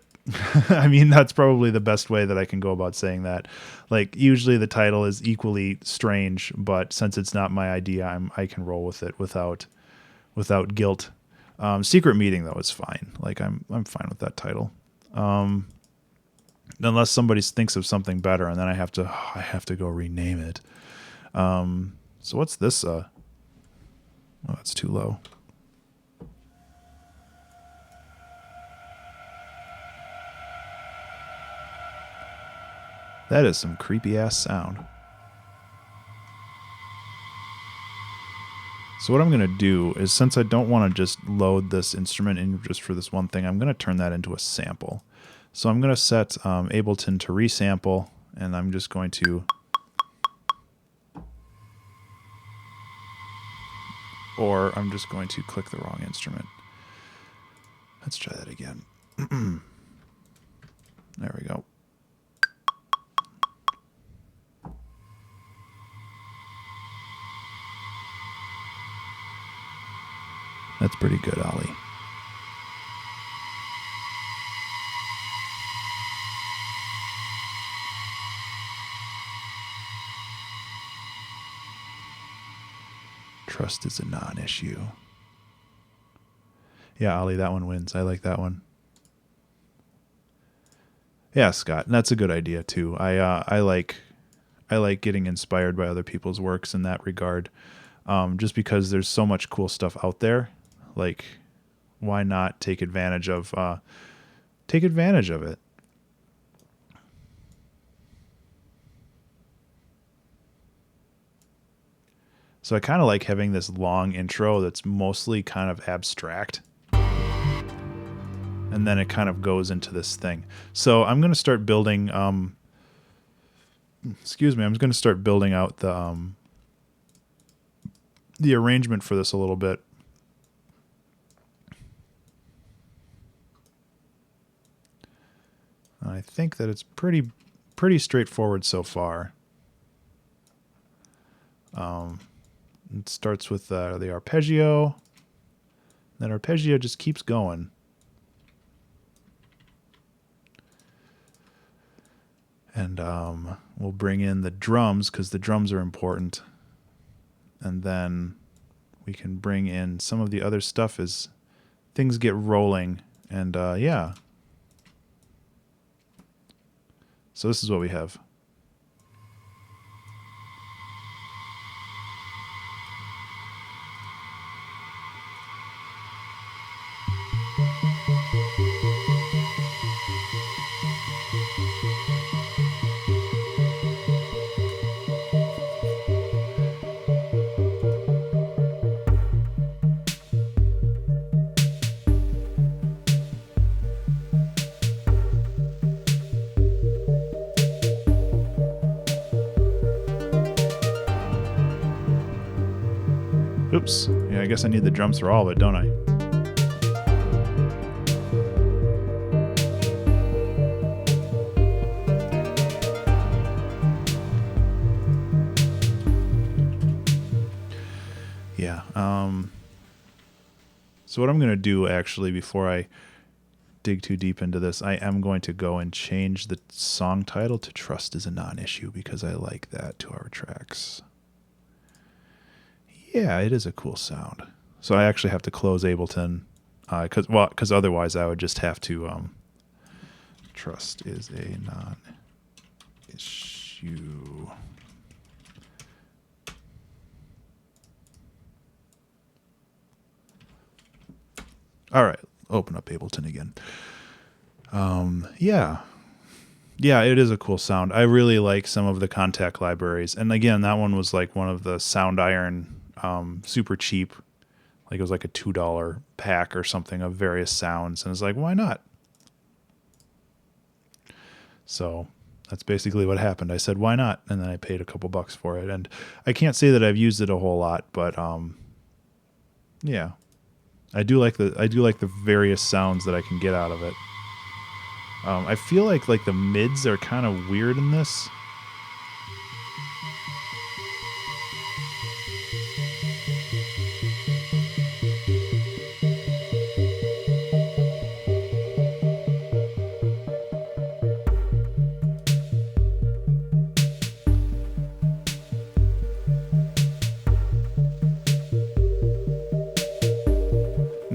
I mean, that's probably the best way that I can go about saying that. Like, usually the title is equally strange, but since it's not my idea, I can roll with it without guilt. Secret Meeting though is fine. Like, I'm fine with that title. Unless somebody thinks of something better, and then I have to go rename it. So what's this? Oh, that's too low. That is some creepy ass sound. So what I'm going to do is, since I don't want to just load this instrument in just for this one thing, I'm going to turn that into a sample. So I'm going to set Ableton to resample, and I'm just going to... Or I'm just going to click the wrong instrument. Let's try that again. There we go. That's pretty good, Ollie. Trust is a non-issue. Yeah, Ollie, that one wins. I like that one. Yeah, Scott, that's a good idea too. I like getting inspired by other people's works in that regard, just because there's so much cool stuff out there. Like, why not take advantage of it? So I kind of like having this long intro that's mostly kind of abstract. And then it kind of goes into this thing. So I'm going to start building, I'm going to start building out the arrangement for this a little bit. I think that it's pretty straightforward so far. It starts with the arpeggio. Then arpeggio just keeps going. And we'll bring in the drums because the drums are important. And then we can bring in some of the other stuff as things get rolling. And yeah. So this is what we have. Oops. Yeah, I guess I need the drums for all of it, don't I? Yeah. So what I'm going to do, actually, before I dig too deep into this, I am going to go and change the song title to Trust is a Non-Issue because I like that to our tracks. Yeah, it is a cool sound. So I actually have to close Ableton because otherwise I would just have to trust is a non-issue. All right, open up Ableton again. Yeah, it is a cool sound. I really like some of the Kontakt libraries, and again, that one was like one of the Sound Iron, super cheap. Like it was like a $2 pack or something of various sounds, and it's like, why not? So that's basically what happened. I said, why not? And then I paid a couple bucks for it, and I can't say that I've used it a whole lot, but yeah. I do like the various sounds that I can get out of it. I feel like the mids are kind of weird in this.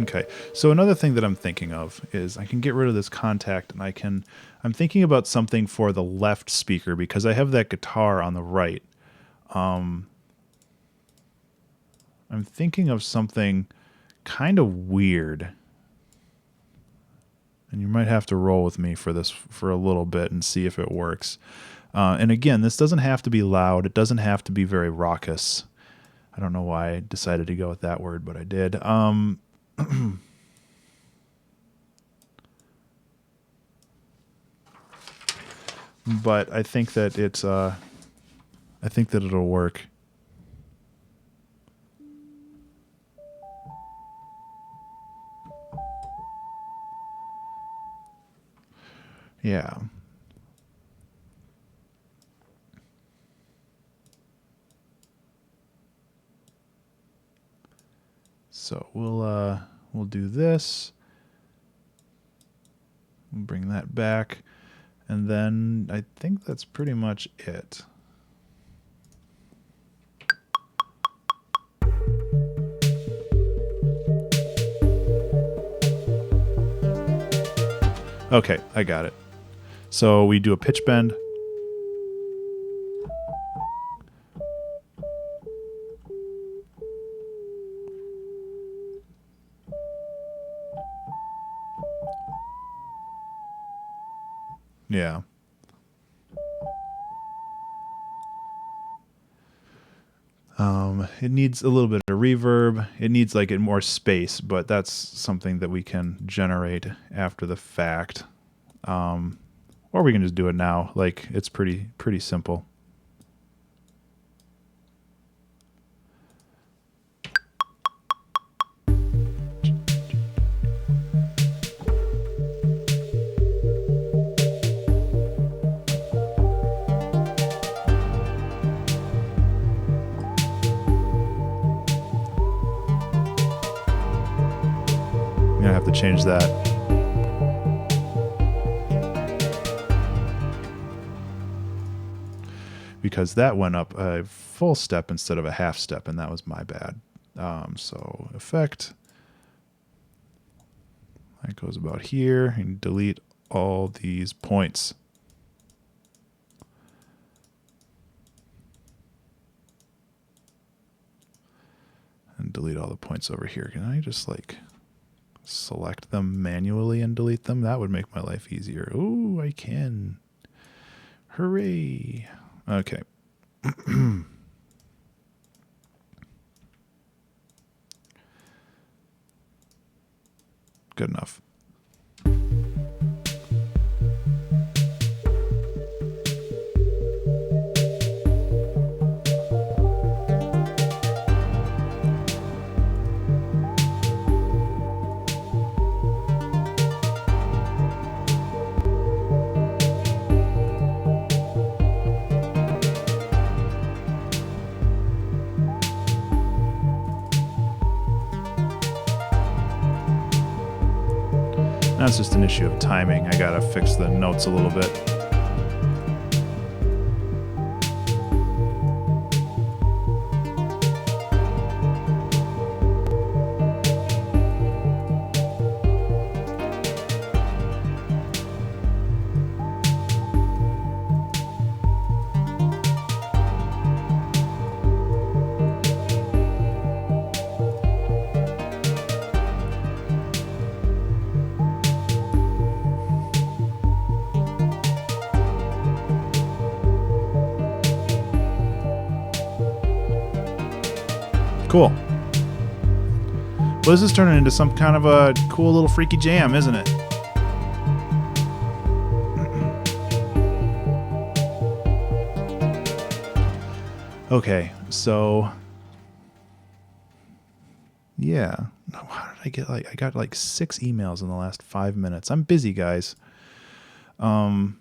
Okay, so another thing that I'm thinking of is I can get rid of this Kontakt, and I'm thinking about something for the left speaker because I have that guitar on the right. I'm thinking of something kind of weird, and you might have to roll with me for this for a little bit and see if it works. And again, this doesn't have to be loud. It doesn't have to be very raucous. I don't know why I decided to go with that word, but I did. But I think that it'll work. Yeah. So we'll do this. We'll bring that back. And then I think that's pretty much it. Okay, I got it. So we do a pitch bend. Yeah. It needs a little bit of reverb. It needs like more space, but that's something that we can generate after the fact. Or we can just do it now. Like it's pretty simple. I'm gonna have to change that. Because that went up a full step instead of a half step, and that was my bad. So effect, that goes about here, and delete all these points. And delete all the points over here. Can I just like select them manually and delete them? That would make my life easier. Ooh, I can. Hooray. Okay. Good enough. Now it's just an issue of timing. I gotta fix the notes a little bit. Cool. Well, this is turning into some kind of a cool little freaky jam, isn't it? Okay, so yeah. How did I get I got like 6 emails in the last 5 minutes. I'm busy, guys. I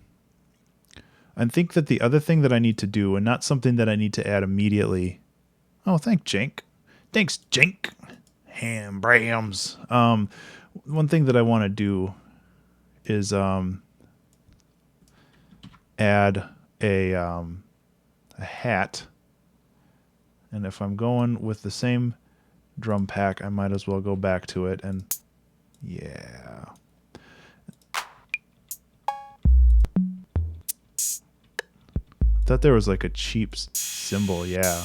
think that the other thing that I need to do, and not something that I need to add immediately. Oh, thanks, Jink. Ham Brams. One thing that I want to do is add a hat. And if I'm going with the same drum pack, I might as well go back to it. And yeah. I thought there was like a cheap cymbal. Yeah.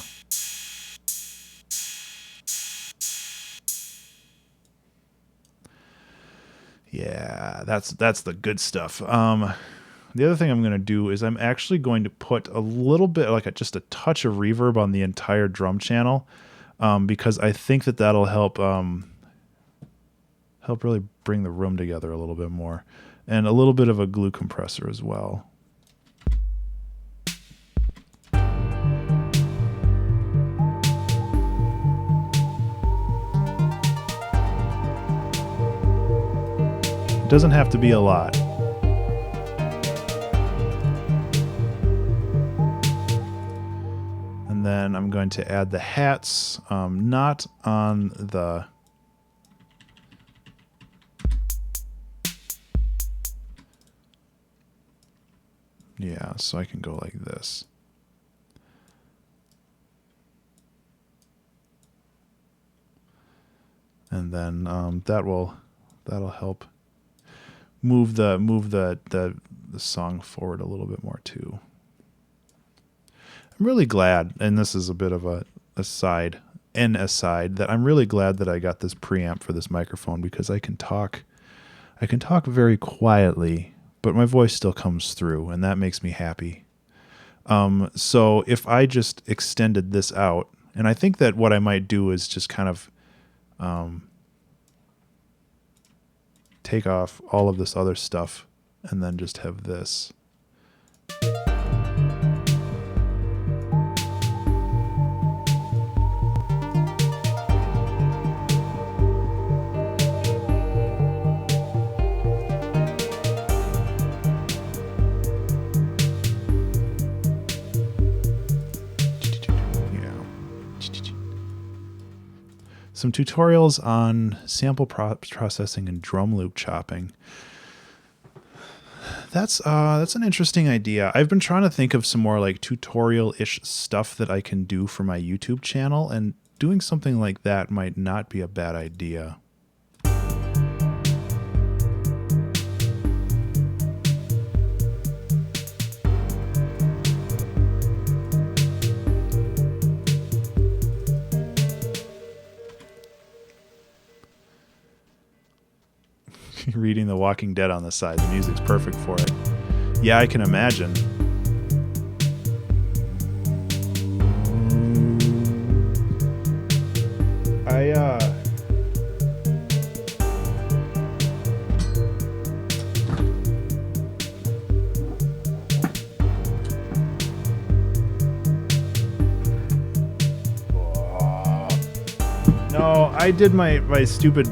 Yeah, that's the good stuff. The other thing I'm going to do is I'm actually going to put a little bit, like just a touch of reverb on the entire drum channel, because I think that that'll help really bring the room together a little bit more, and a little bit of a glue compressor as well. It doesn't have to be a lot. And then I'm going to add the hats, not on the... Yeah, so I can go like this. And then that'll help move the song forward a little bit more too. I'm really glad, and this is a bit of a aside, that I'm really glad that I got this preamp for this microphone, because I can talk very quietly, but my voice still comes through, and that makes me happy. So if I just extended this out, and I think that what I might do is just kind of take off all of this other stuff and then just have this. Some tutorials on sample processing and drum loop chopping. That's an interesting idea. I've been trying to think of some more like tutorial-ish stuff that I can do for my YouTube channel, and doing something like that might not be a bad idea. Reading The Walking Dead on the side. The music's perfect for it. Yeah, I can imagine. No, I did my stupid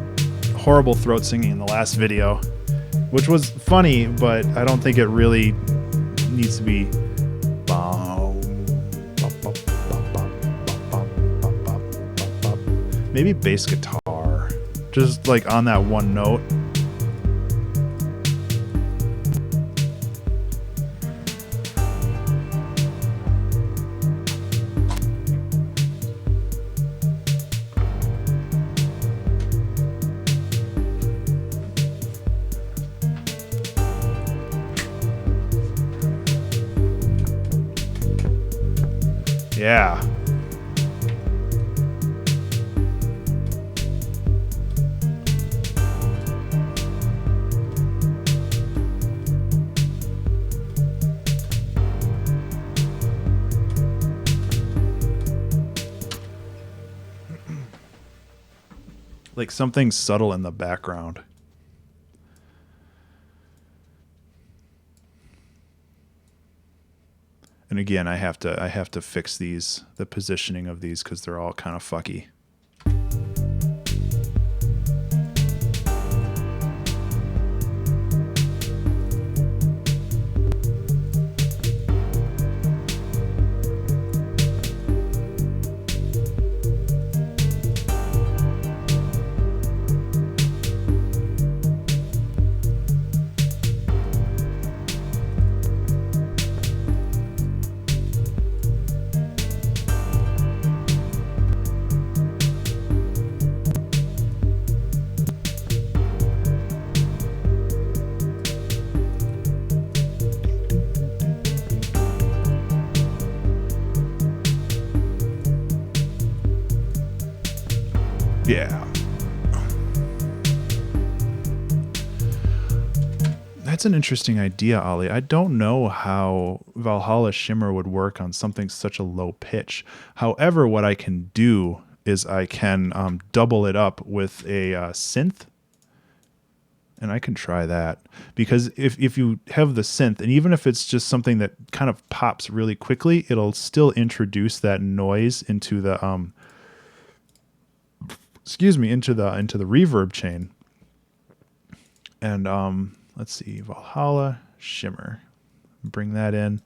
horrible throat singing in the last video, which was funny, but I don't think it really needs to be. Maybe bass guitar, just like on that one note. Yeah. Like something subtle in the background. And again, I have to fix the positioning of these because they're all kind of fucky. Yeah. That's an interesting idea, Ollie. I don't know how Valhalla Shimmer would work on something such a low pitch. However, what I can do is I can double it up with a synth. And I can try that. Because if you have the synth, and even if it's just something that kind of pops really quickly, it'll still introduce that noise into the into the reverb chain. And let's see, Valhalla Shimmer, bring that in,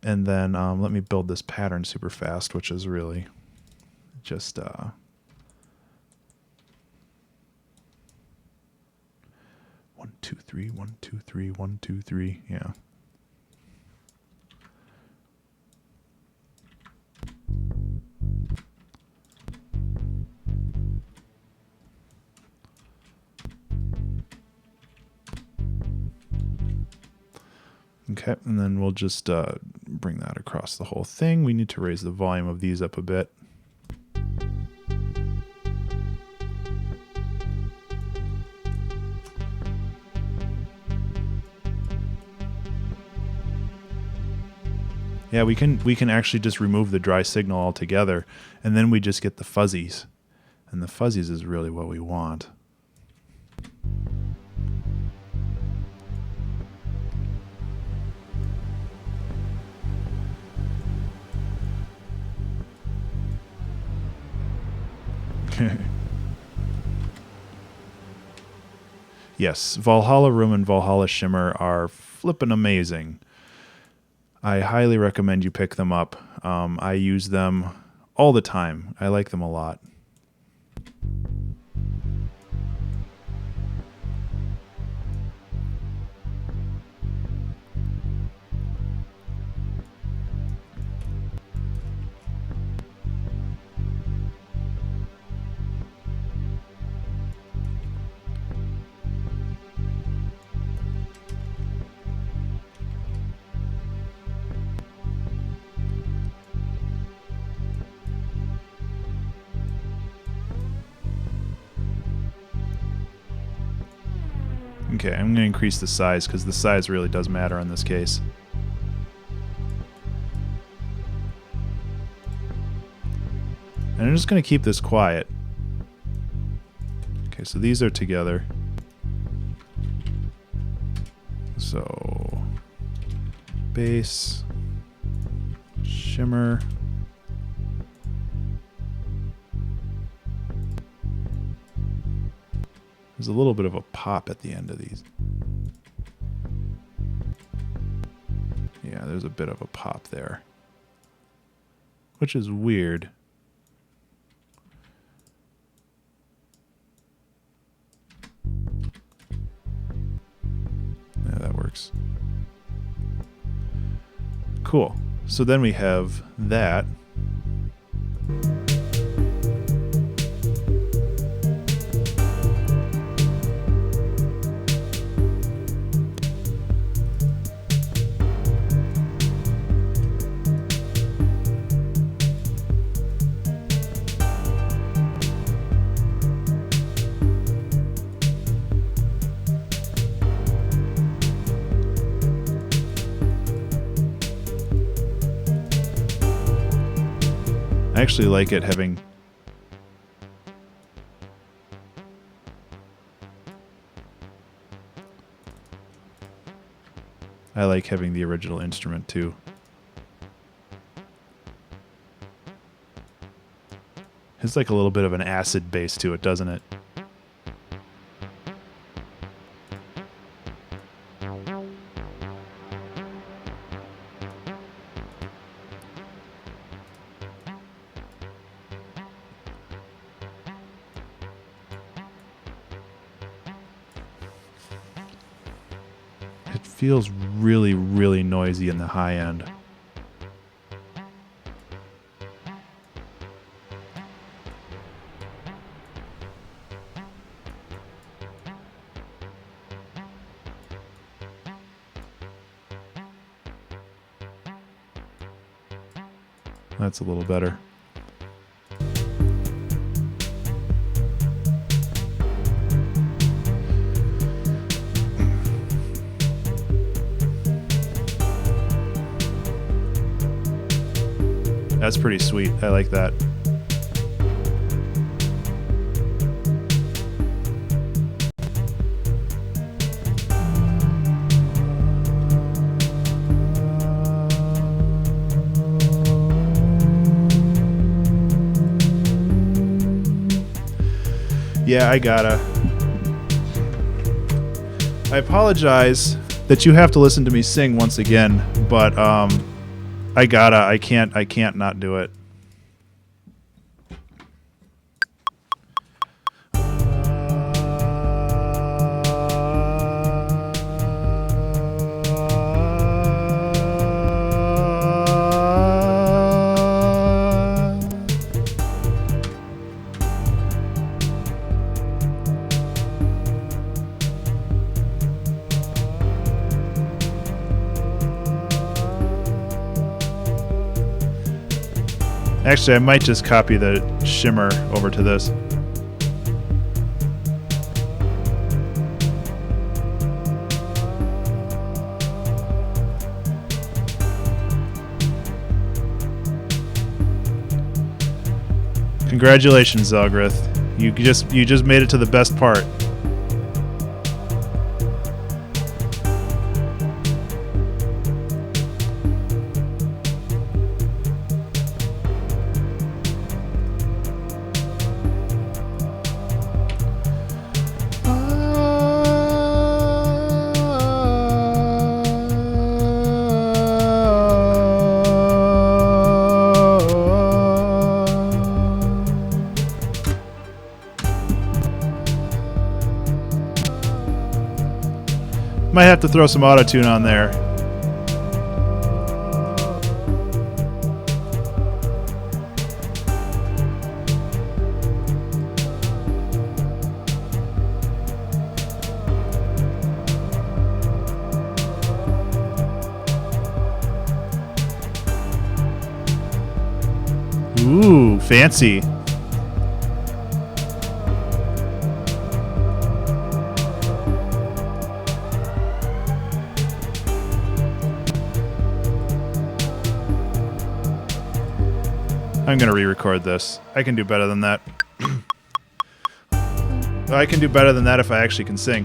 and then let me build this pattern super fast, which is really just 1 2 3 1 2 3 1 2 3, yeah. Okay, and then we'll just bring that across the whole thing. We need to raise the volume of these up a bit. Yeah, we can actually just remove the dry signal altogether, and then we just get the fuzzies. And the fuzzies is really what we want. Yes, Valhalla Room and Valhalla Shimmer are flippin' amazing. I highly recommend you pick them up. I use them all the time. I like them a lot. Okay, I'm going to increase the size because the size really does matter in this case. And I'm just going to keep this quiet. Okay, so these are together. So, bass, shimmer. There's a little bit of a pop at the end of these. Yeah, there's a bit of a pop there, which is weird. Yeah, that works. Cool. So then we have that. I actually like it having I like having the original instrument too. It's like a little bit of an acid bass to it, doesn't it? It feels really, really noisy in the high end. That's a little better. That's pretty sweet. I like that. Yeah, I gotta. I apologize that you have to listen to me sing once again, but I gotta. I can't not do it. Actually, I might just copy the shimmer over to this. Congratulations, Zelgrith. You just made it to the best part. Might have to throw some auto-tune on there. Ooh, fancy. I'm gonna re-record this. I can do better than that. I can do better than that if I actually can sing.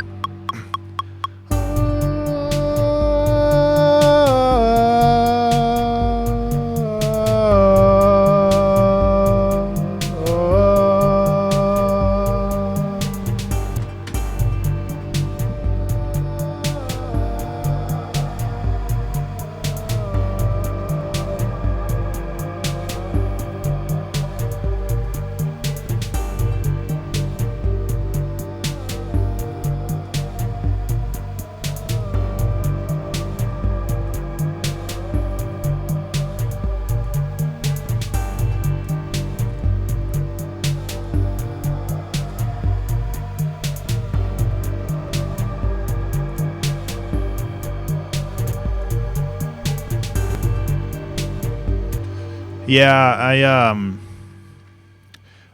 Yeah,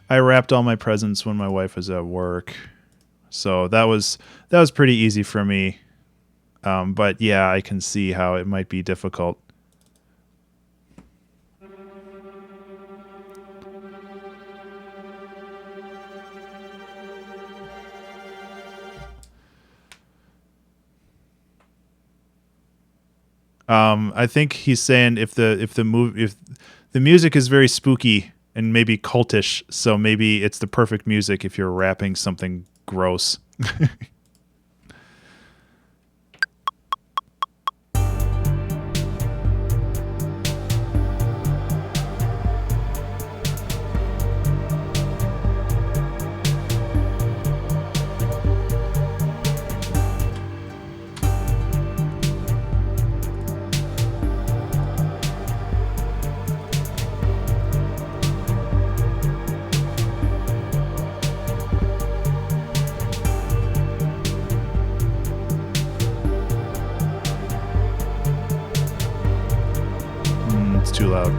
I wrapped all my presents when my wife was at work, so that was pretty easy for me. But yeah, I can see how it might be difficult. I think he's saying if the music is very spooky and maybe cultish, so maybe it's the perfect music if you're rapping something gross. It's too loud.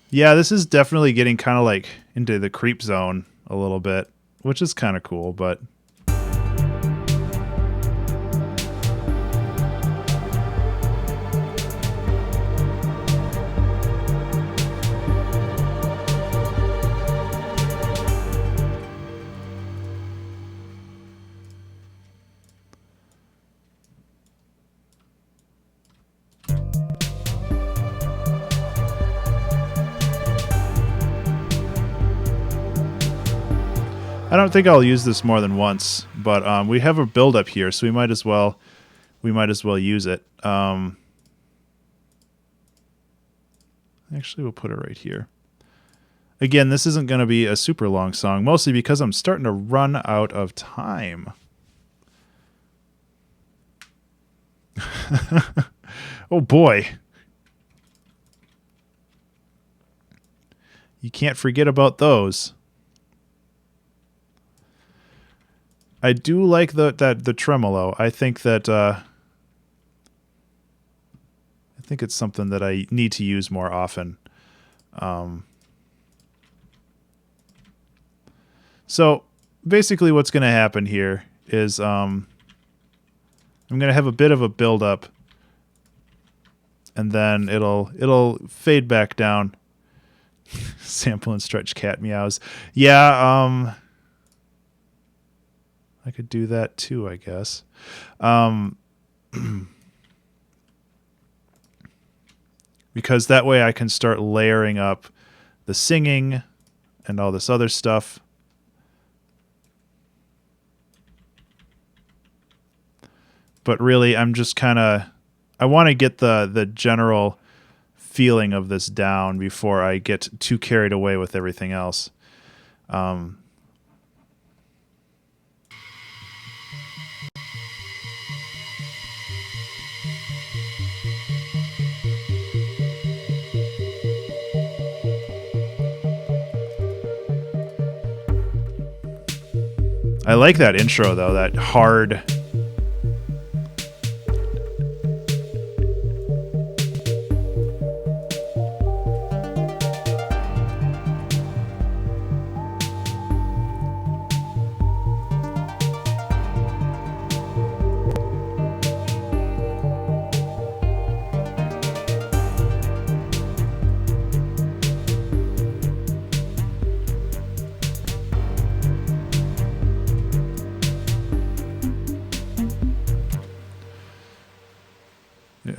Yeah, this is definitely getting kind of like into the creep zone a little bit, which is kind of cool, but I don't think I'll use this more than once, but we have a build up here, so we might as well use it. Actually, we'll put it right here. Again, this isn't going to be a super long song, mostly because I'm starting to run out of time. Oh boy. You can't forget about those. I do like the tremolo. I think that I think it's something that I need to use more often. So basically, what's going to happen here is I'm going to have a bit of a build up, and then it'll fade back down. Sample and stretch cat meows. Yeah. I could do that too, I guess. Because that way I can start layering up the singing and all this other stuff. But really, I'm just kind of... I want to get the general feeling of this down before I get too carried away with everything else. I like that intro, though, that hard...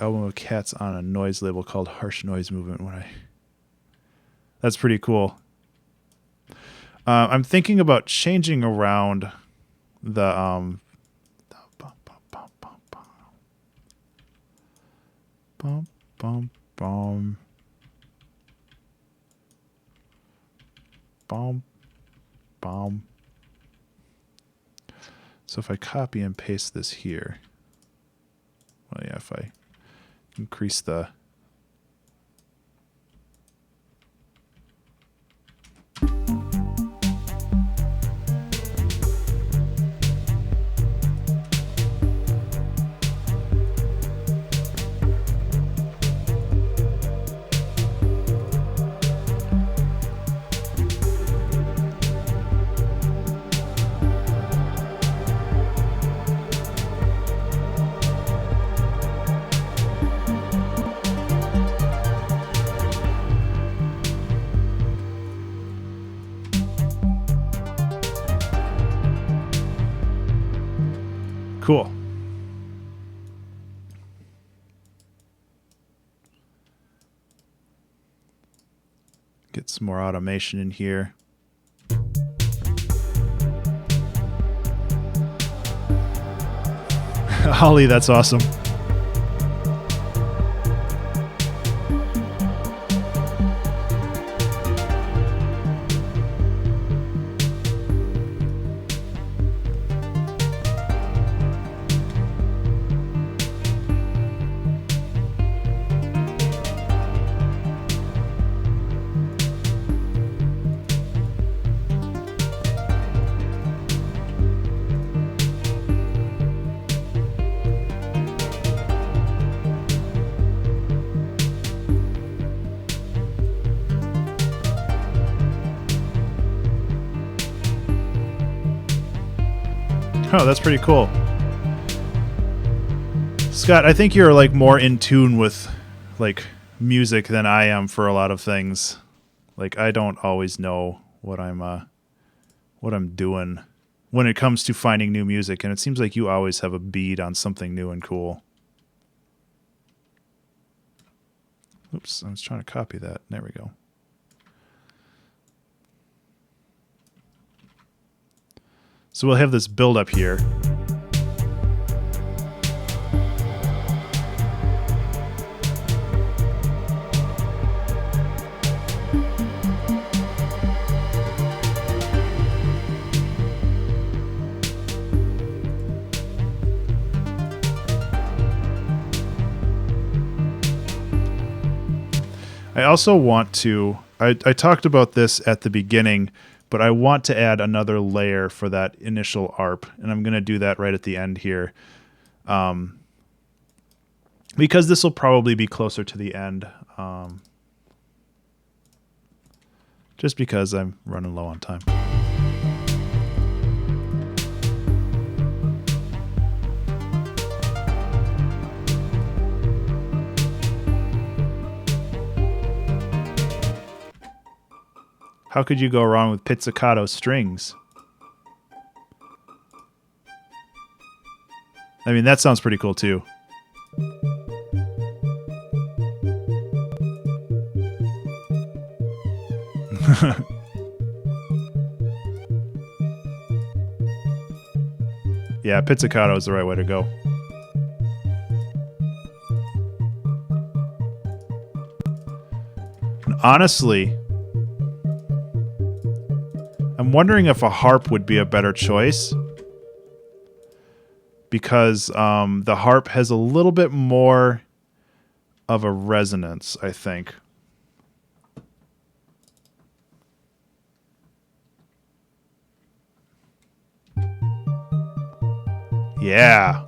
album of Cats on a noise label called Harsh Noise Movement. That's pretty cool. I'm thinking about changing around the So if I copy and paste this here, well, yeah, if I increase the Cool. Get some more automation in here. Holly, that's awesome. Oh, that's pretty cool. Scott, I think you're like more in tune with like music than I am for a lot of things. Like I don't always know what I'm doing when it comes to finding new music, and it seems like you always have a bead on something new and cool. Oops, I was trying to copy that. There we go. So we'll have this build up here. I also want to, I talked about this at the beginning, but I want to add another layer for that initial ARP, and I'm going to do that right at the end here. Because this will probably be closer to the end. Just because I'm running low on time. How could you go wrong with pizzicato strings? I mean, that sounds pretty cool too. Yeah, pizzicato is the right way to go. And honestly, I'm wondering if a harp would be a better choice, because the harp has a little bit more of a resonance, I think. Yeah.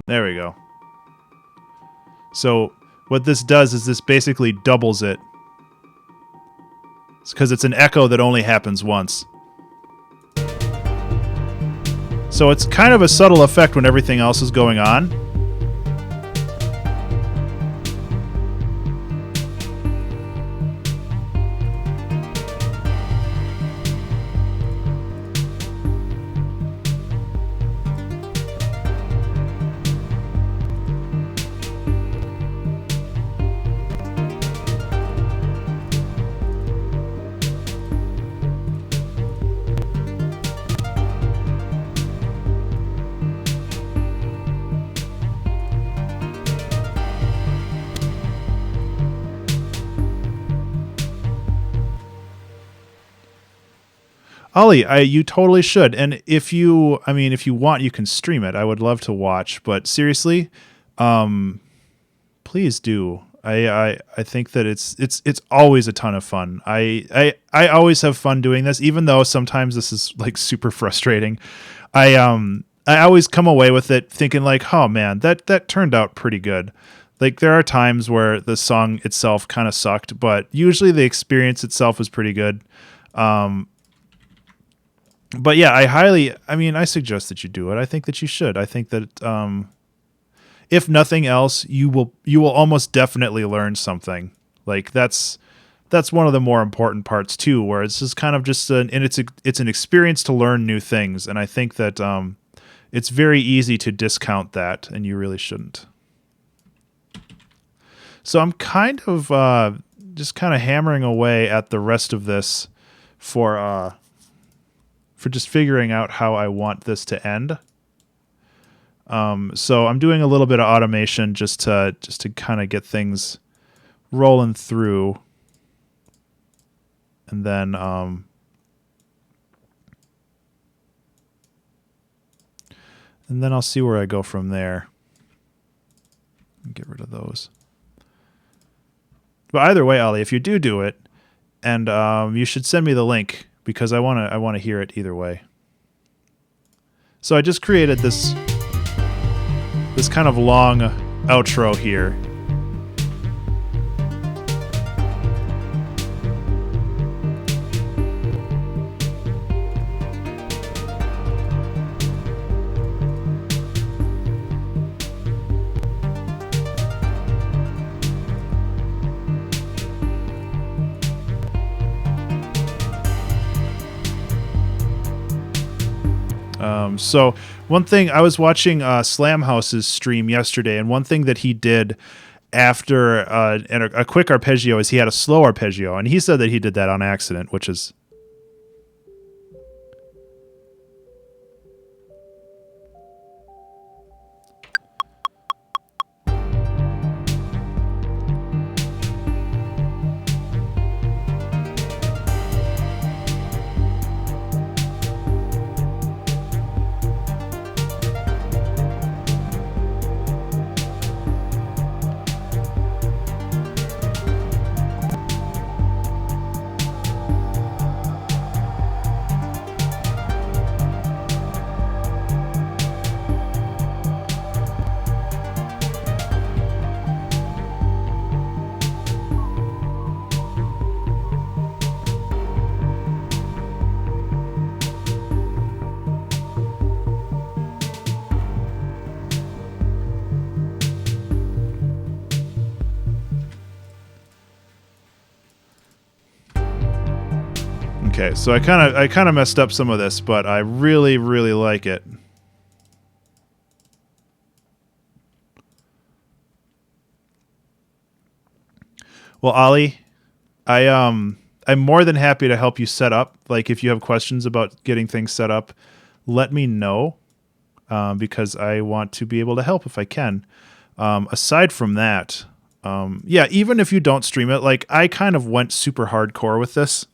There we go. So what this does is this basically doubles it. It's because it's an echo that only happens once. So it's kind of a subtle effect when everything else is going on. Ollie, you totally should. And if you want, you can stream it. I would love to watch. But seriously, please do. I think that it's always a ton of fun. I always have fun doing this, even though sometimes this is like super frustrating. I always come away with it thinking like, oh man, that turned out pretty good. Like there are times where the song itself kind of sucked, but usually the experience itself was pretty good. But yeah, I suggest that you do it. I think that you should. I think that if nothing else, you will almost definitely learn something. Like that's one of the more important parts too, where it's just kind of it's an experience to learn new things, and I think that it's very easy to discount that, and you really shouldn't. So I'm kind of just kind of hammering away at the rest of this for just figuring out how I want this to end. So I'm doing a little bit of automation just to kind of get things rolling through, and then I'll see where I go from there. Get rid of those. But either way, Ollie, if you do it, and you should send me the link because I want to hear it either way. So I just created this kind of long outro here. So one thing, I was watching Slam House's stream yesterday, and one thing that he did after a quick arpeggio is he had a slow arpeggio, and he said that he did that on accident, which is... Okay, so I kind of messed up some of this, but I really, really like it. Well, Ollie, I'm more than happy to help you set up. Like, if you have questions about getting things set up, let me know, because I want to be able to help if I can. Aside from that, yeah, even if you don't stream it, like I kind of went super hardcore with this.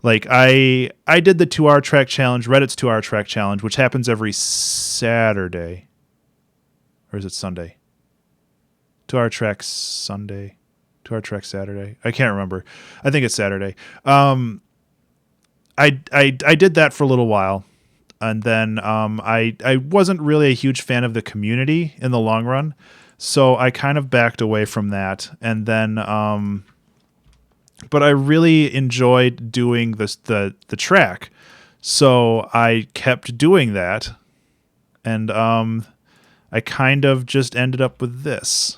Like I did the 2 hour track challenge, Reddit's 2 hour track challenge, which happens every Saturday. Or is it Sunday? 2 hour track Sunday, 2 hour track Saturday. I can't remember. I think it's Saturday. I did that for a little while, and then I wasn't really a huge fan of the community in the long run, so I kind of backed away from that. And then but I really enjoyed doing the track, so I kept doing that, and I kind of just ended up with this.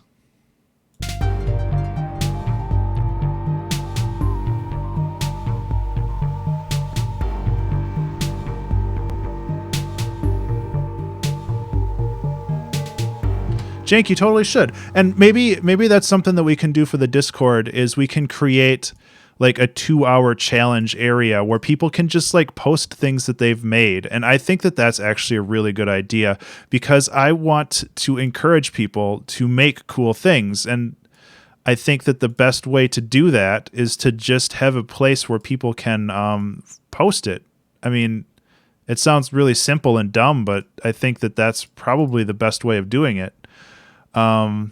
Jank, you totally should. And maybe that's something that we can do for the Discord, is we can create like a 2 hour challenge area where people can just like post things that they've made. And I think that that's actually a really good idea, because I want to encourage people to make cool things. And I think that the best way to do that is to just have a place where people can post it. I mean, it sounds really simple and dumb, but I think that that's probably the best way of doing it. Rep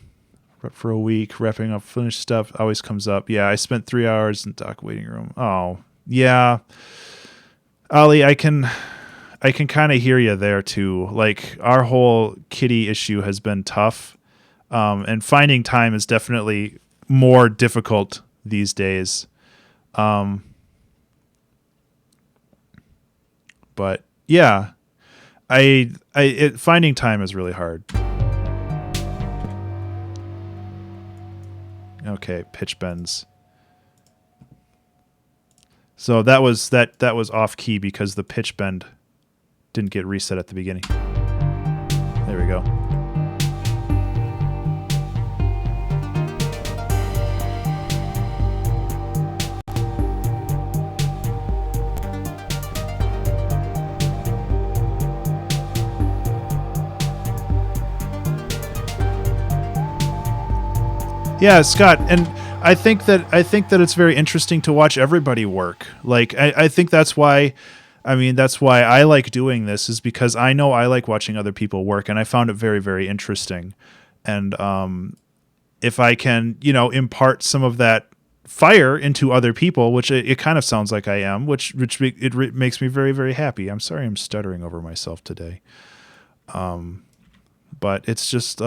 for a week, wrapping up finished stuff always comes up. Yeah, I spent 3 hours in dock waiting room. Oh, yeah. Ollie, I can kind of hear you there too. Like, our whole kitty issue has been tough. And finding time is definitely more difficult these days. But yeah, finding time is really hard. Okay, pitch bends. So that was off key because the pitch bend didn't get reset at the beginning. There we go. Yeah, Scott, and I think that it's very interesting to watch everybody work. Like, I think that's why I like doing this, is because I know I like watching other people work, and I found it very, very interesting. And if I can, impart some of that fire into other people, which it kind of sounds like I am, which makes me very, very happy. I'm sorry I'm stuttering over myself today. But it's just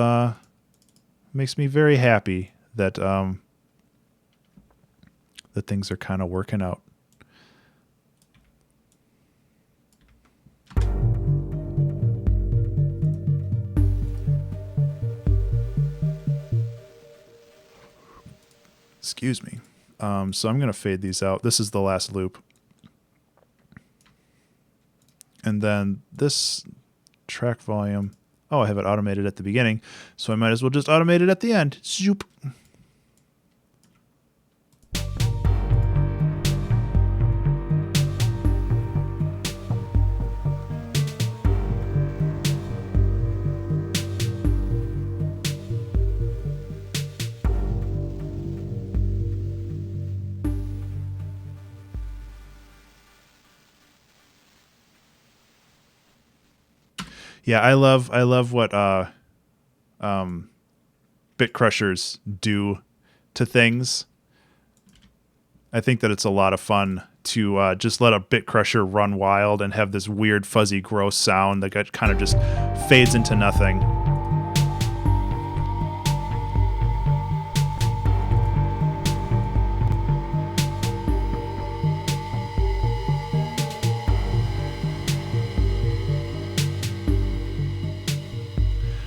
makes me very happy that that things are kind of working out. Excuse me. So I'm going to fade these out. This is the last loop. And then this track volume. Oh, I have it automated at the beginning, so I might as well just automate it at the end. Zoop. Yeah, I love what bit crushers do to things. I think that it's a lot of fun to just let a bit crusher run wild and have this weird, fuzzy, gross sound that kind of just fades into nothing.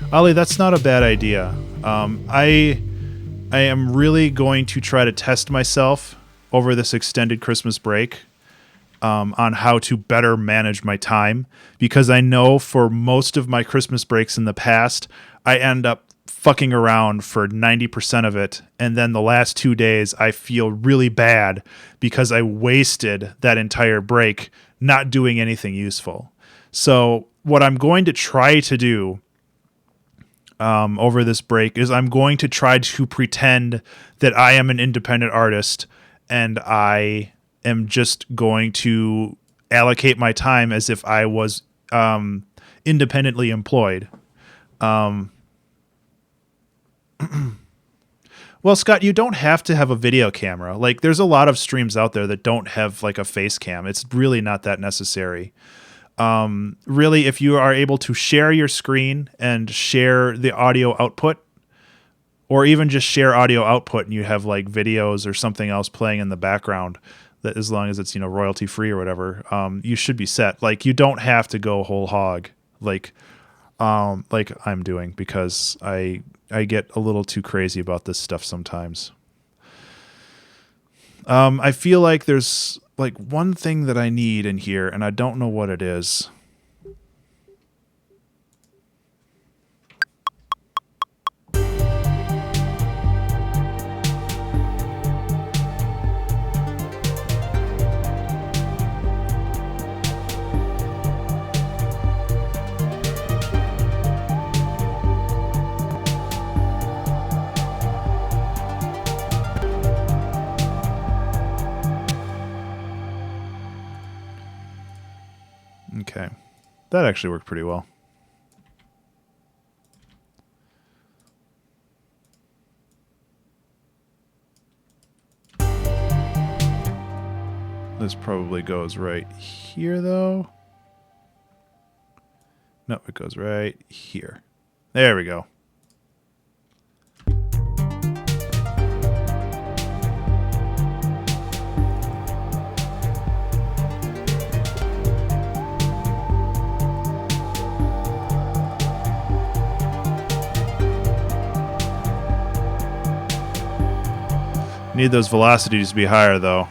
Ollie, that's not a bad idea. I am really going to try to test myself over this extended Christmas break on how to better manage my time, because I know for most of my Christmas breaks in the past, I end up fucking around for 90% of it, and then the last 2 days I feel really bad because I wasted that entire break not doing anything useful. So what I'm going to try to do over this break is I'm going to try to pretend that I am an independent artist, and I am just going to allocate my time as if I was independently employed. Well, Scott, you don't have to have a video camera. Like, there's a lot of streams out there that don't have like a face cam. It's really not that necessary. Really, if you are able to share your screen and share the audio output, or even just share audio output and you have like videos or something else playing in the background, that as long as it's, royalty free or whatever, you should be set. Like, you don't have to go whole hog like I'm doing, because I get a little too crazy about this stuff sometimes. I feel like there's like one thing that I need in here, and I don't know what it is. That actually worked pretty well. This probably goes right here, though. No, it goes right here. There we go. Need those velocities to be higher, though.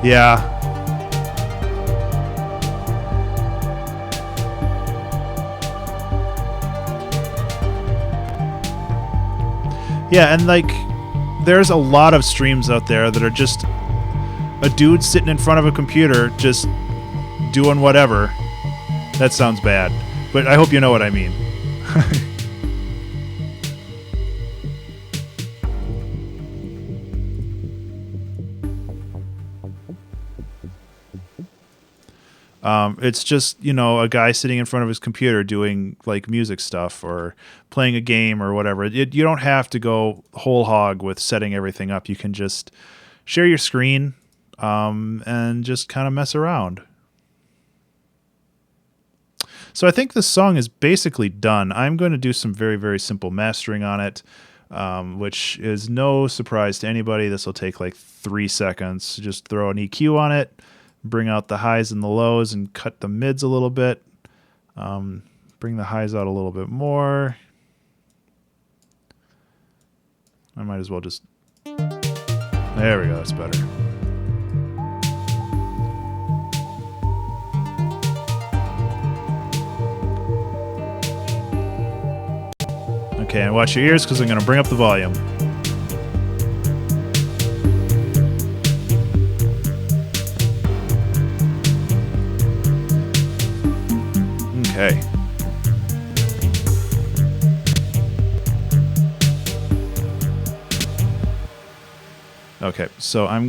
Yeah. Yeah, and like, there's a lot of streams out there that are just a dude sitting in front of a computer just doing whatever. That sounds bad, but I hope you know what I mean. It's just, you know, a guy sitting in front of his computer doing like music stuff or playing a game or whatever. You don't have to go whole hog with setting everything up. You can just share your screen and just kind of mess around. So I think this song is basically done. I'm going to do some very, very simple mastering on it, which is no surprise to anybody. This will take like 3 seconds. Just throw an EQ on it, bring out the highs and the lows, and cut the mids a little bit. Bring the highs out a little bit more. I might as well just... There we go, that's better. Okay, and watch your ears because I'm going to bring up the volume. Okay. Okay, so I'm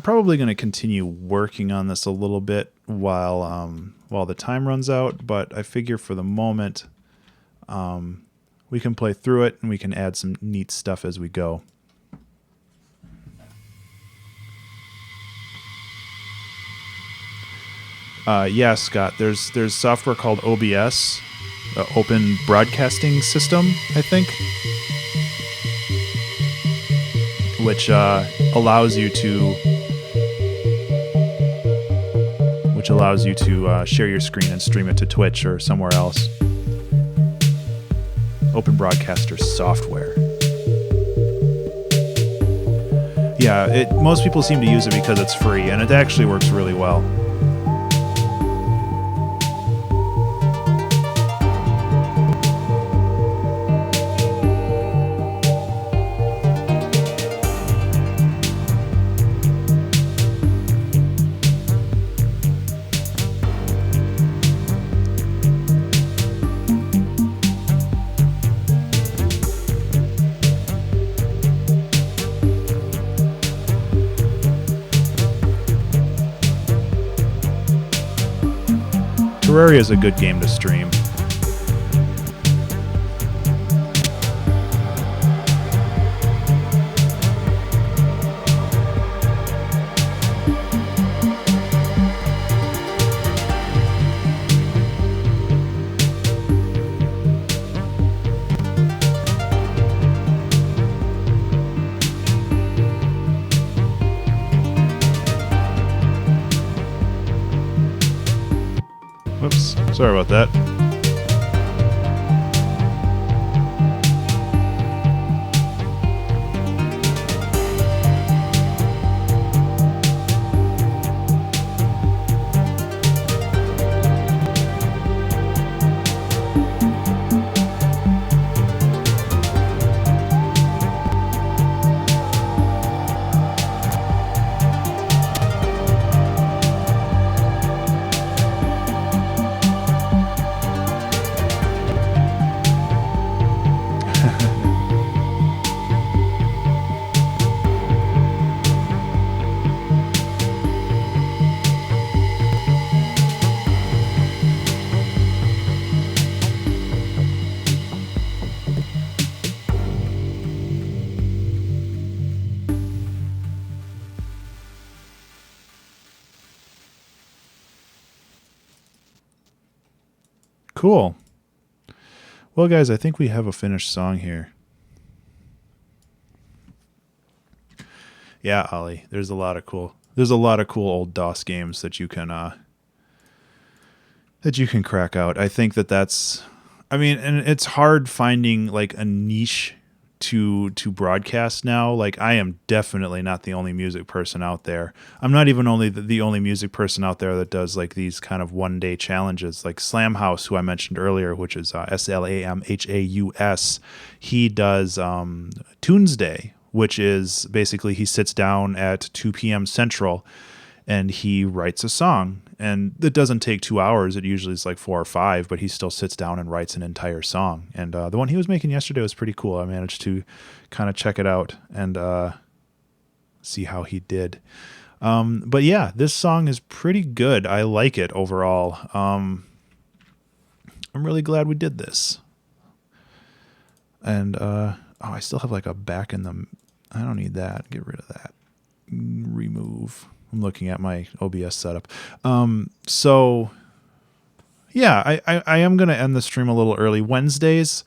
probably going to continue working on this a little bit while the time runs out, but I figure for the moment, we can play through it and we can add some neat stuff as we go. Yeah, Scott, there's software called OBS, Open Broadcasting System, I think, which allows you to share your screen and stream it to Twitch or somewhere else. Open Broadcaster software. Yeah, most people seem to use it because it's free, and it actually works really well. Terraria is a good game to stream. Whoops, sorry about that. Cool. Well, guys, I think we have a finished song here. Yeah, Ollie, there's a lot of cool old DOS games that you can crack out. I think that's, I mean, and it's hard finding like a niche to broadcast now. Like, I am definitely not the only music person out there. I'm not even the only music person out there that does like these kind of 1-day challenges. Like Slam House, who I mentioned earlier, which is SLAMHAUS, he does Tunes Day, which is basically he sits down at 2 p.m. Central and he writes a song. And it doesn't take 2 hours. It usually is like 4 or 5, but he still sits down and writes an entire song. And the one he was making yesterday was pretty cool. I managed to kind of check it out and see how he did. But yeah, this song is pretty good. I like it overall. I'm really glad we did this. And I still have like a back in the... I don't need that. Get rid of that. Remove. I'm looking at my OBS setup. So yeah, I am going to end the stream a little early. Wednesdays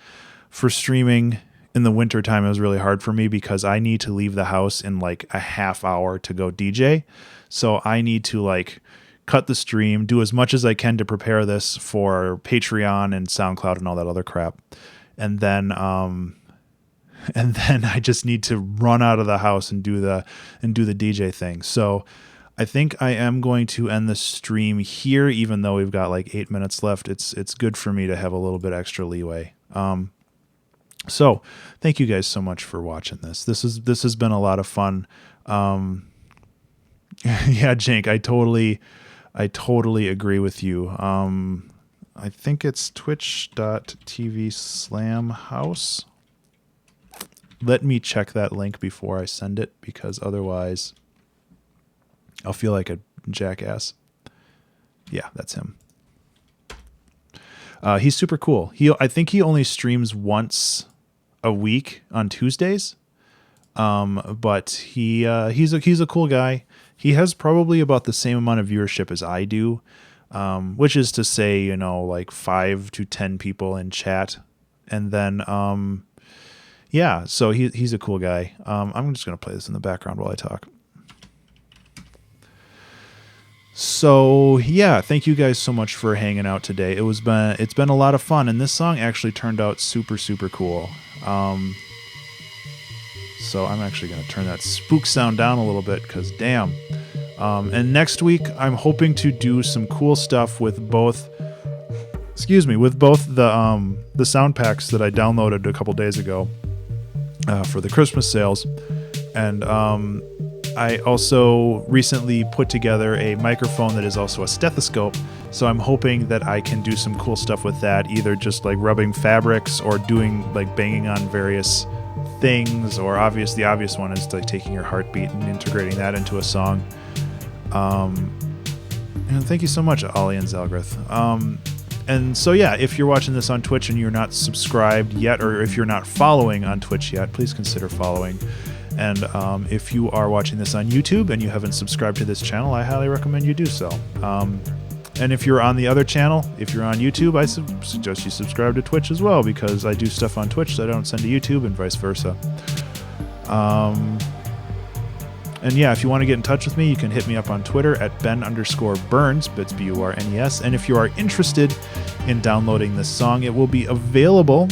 for streaming in the winter time is really hard for me because I need to leave the house in like a half hour to go DJ. So I need to like cut the stream, do as much as I can to prepare this for Patreon and SoundCloud and all that other crap. And then I just need to run out of the house and do the DJ thing. So I think I am going to end the stream here, even though we've got like 8 minutes left. It's good for me to have a little bit extra leeway. So thank you guys so much for watching this. This has been a lot of fun. Yeah, Jank, I totally agree with you. I think it's twitch.tv/slamhouse. Let me check that link before I send it, because otherwise I'll feel like a jackass. Yeah, that's him. He's super cool. I think he only streams once a week on Tuesdays. But he's a cool guy. He has probably about the same amount of viewership as I do, which is to say, like 5 to 10 people in chat. And then, yeah, so he's a cool guy. I'm just going to play this in the background while I talk. So yeah, thank you guys so much for hanging out today. It's been a lot of fun, and this song actually turned out super, super cool. So I'm actually going to turn that spook sound down a little bit, because damn. And next week, I'm hoping to do some cool stuff with both the sound packs that I downloaded a couple days ago for the Christmas sales. And I also recently put together a microphone that is also a stethoscope. So I'm hoping that I can do some cool stuff with that, either just like rubbing fabrics or doing like banging on various things, or the obvious one is like taking your heartbeat and integrating that into a song. And thank you so much, Ollie and Zelgrith. And so yeah, if you're watching this on Twitch and you're not subscribed yet, or if you're not following on Twitch yet, please consider following. And if you are watching this on YouTube and you haven't subscribed to this channel, I highly recommend you do so. And if you're on the other channel, if you're on YouTube, I suggest you subscribe to Twitch as well, because I do stuff on Twitch that I don't send to YouTube, and vice versa. And yeah, if you want to get in touch with me, you can hit me up on Twitter at Ben_Burns, that's BURNES. And if you are interested in downloading this song, it will be available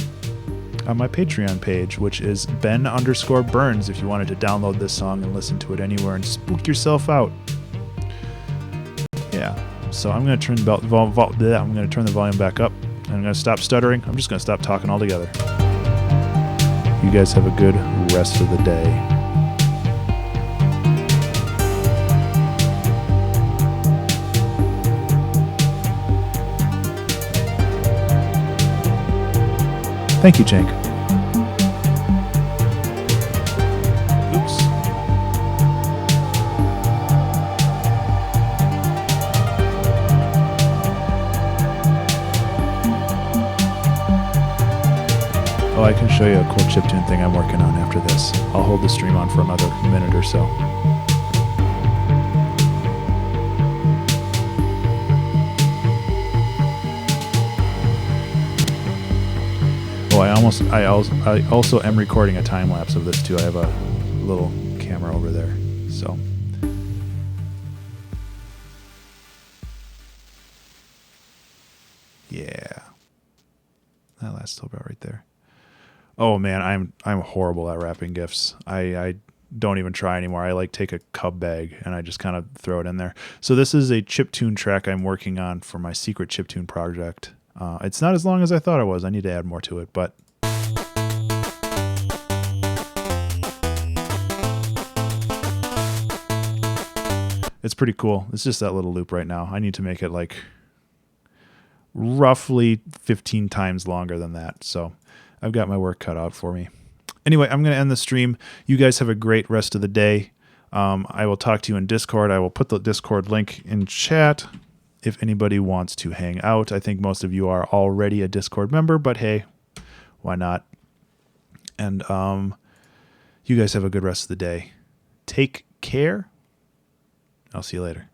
on my Patreon page, which is Ben_Burns, if you wanted to download this song and listen to it anywhere and spook yourself out. Yeah, so I'm going to turn the volume back up, and I'm going to stop stuttering. I'm just going to stop talking altogether. You guys have a good rest of the day. Thank you, Jank. Oops. Oh, I can show you a cool chiptune thing I'm working on after this. I'll hold the stream on for another minute or so. also am recording a time lapse of this too. I have a little camera over there. So yeah, that last little bit right there. Oh man, I'm horrible at wrapping gifts. I don't even try anymore. I like take a cub bag and I just kind of throw it in there. So this is a chiptune track I'm working on for my secret chiptune project. It's not as long as I thought it was. I need to add more to it, but it's pretty cool. It's just that little loop right now. I need to make it like roughly 15 times longer than that. So I've got my work cut out for me. Anyway, I'm going to end the stream. You guys have a great rest of the day. I will talk to you in Discord. I will put the Discord link in chat if anybody wants to hang out. I think most of you are already a Discord member, but hey, why not? And you guys have a good rest of the day. Take care. I'll see you later.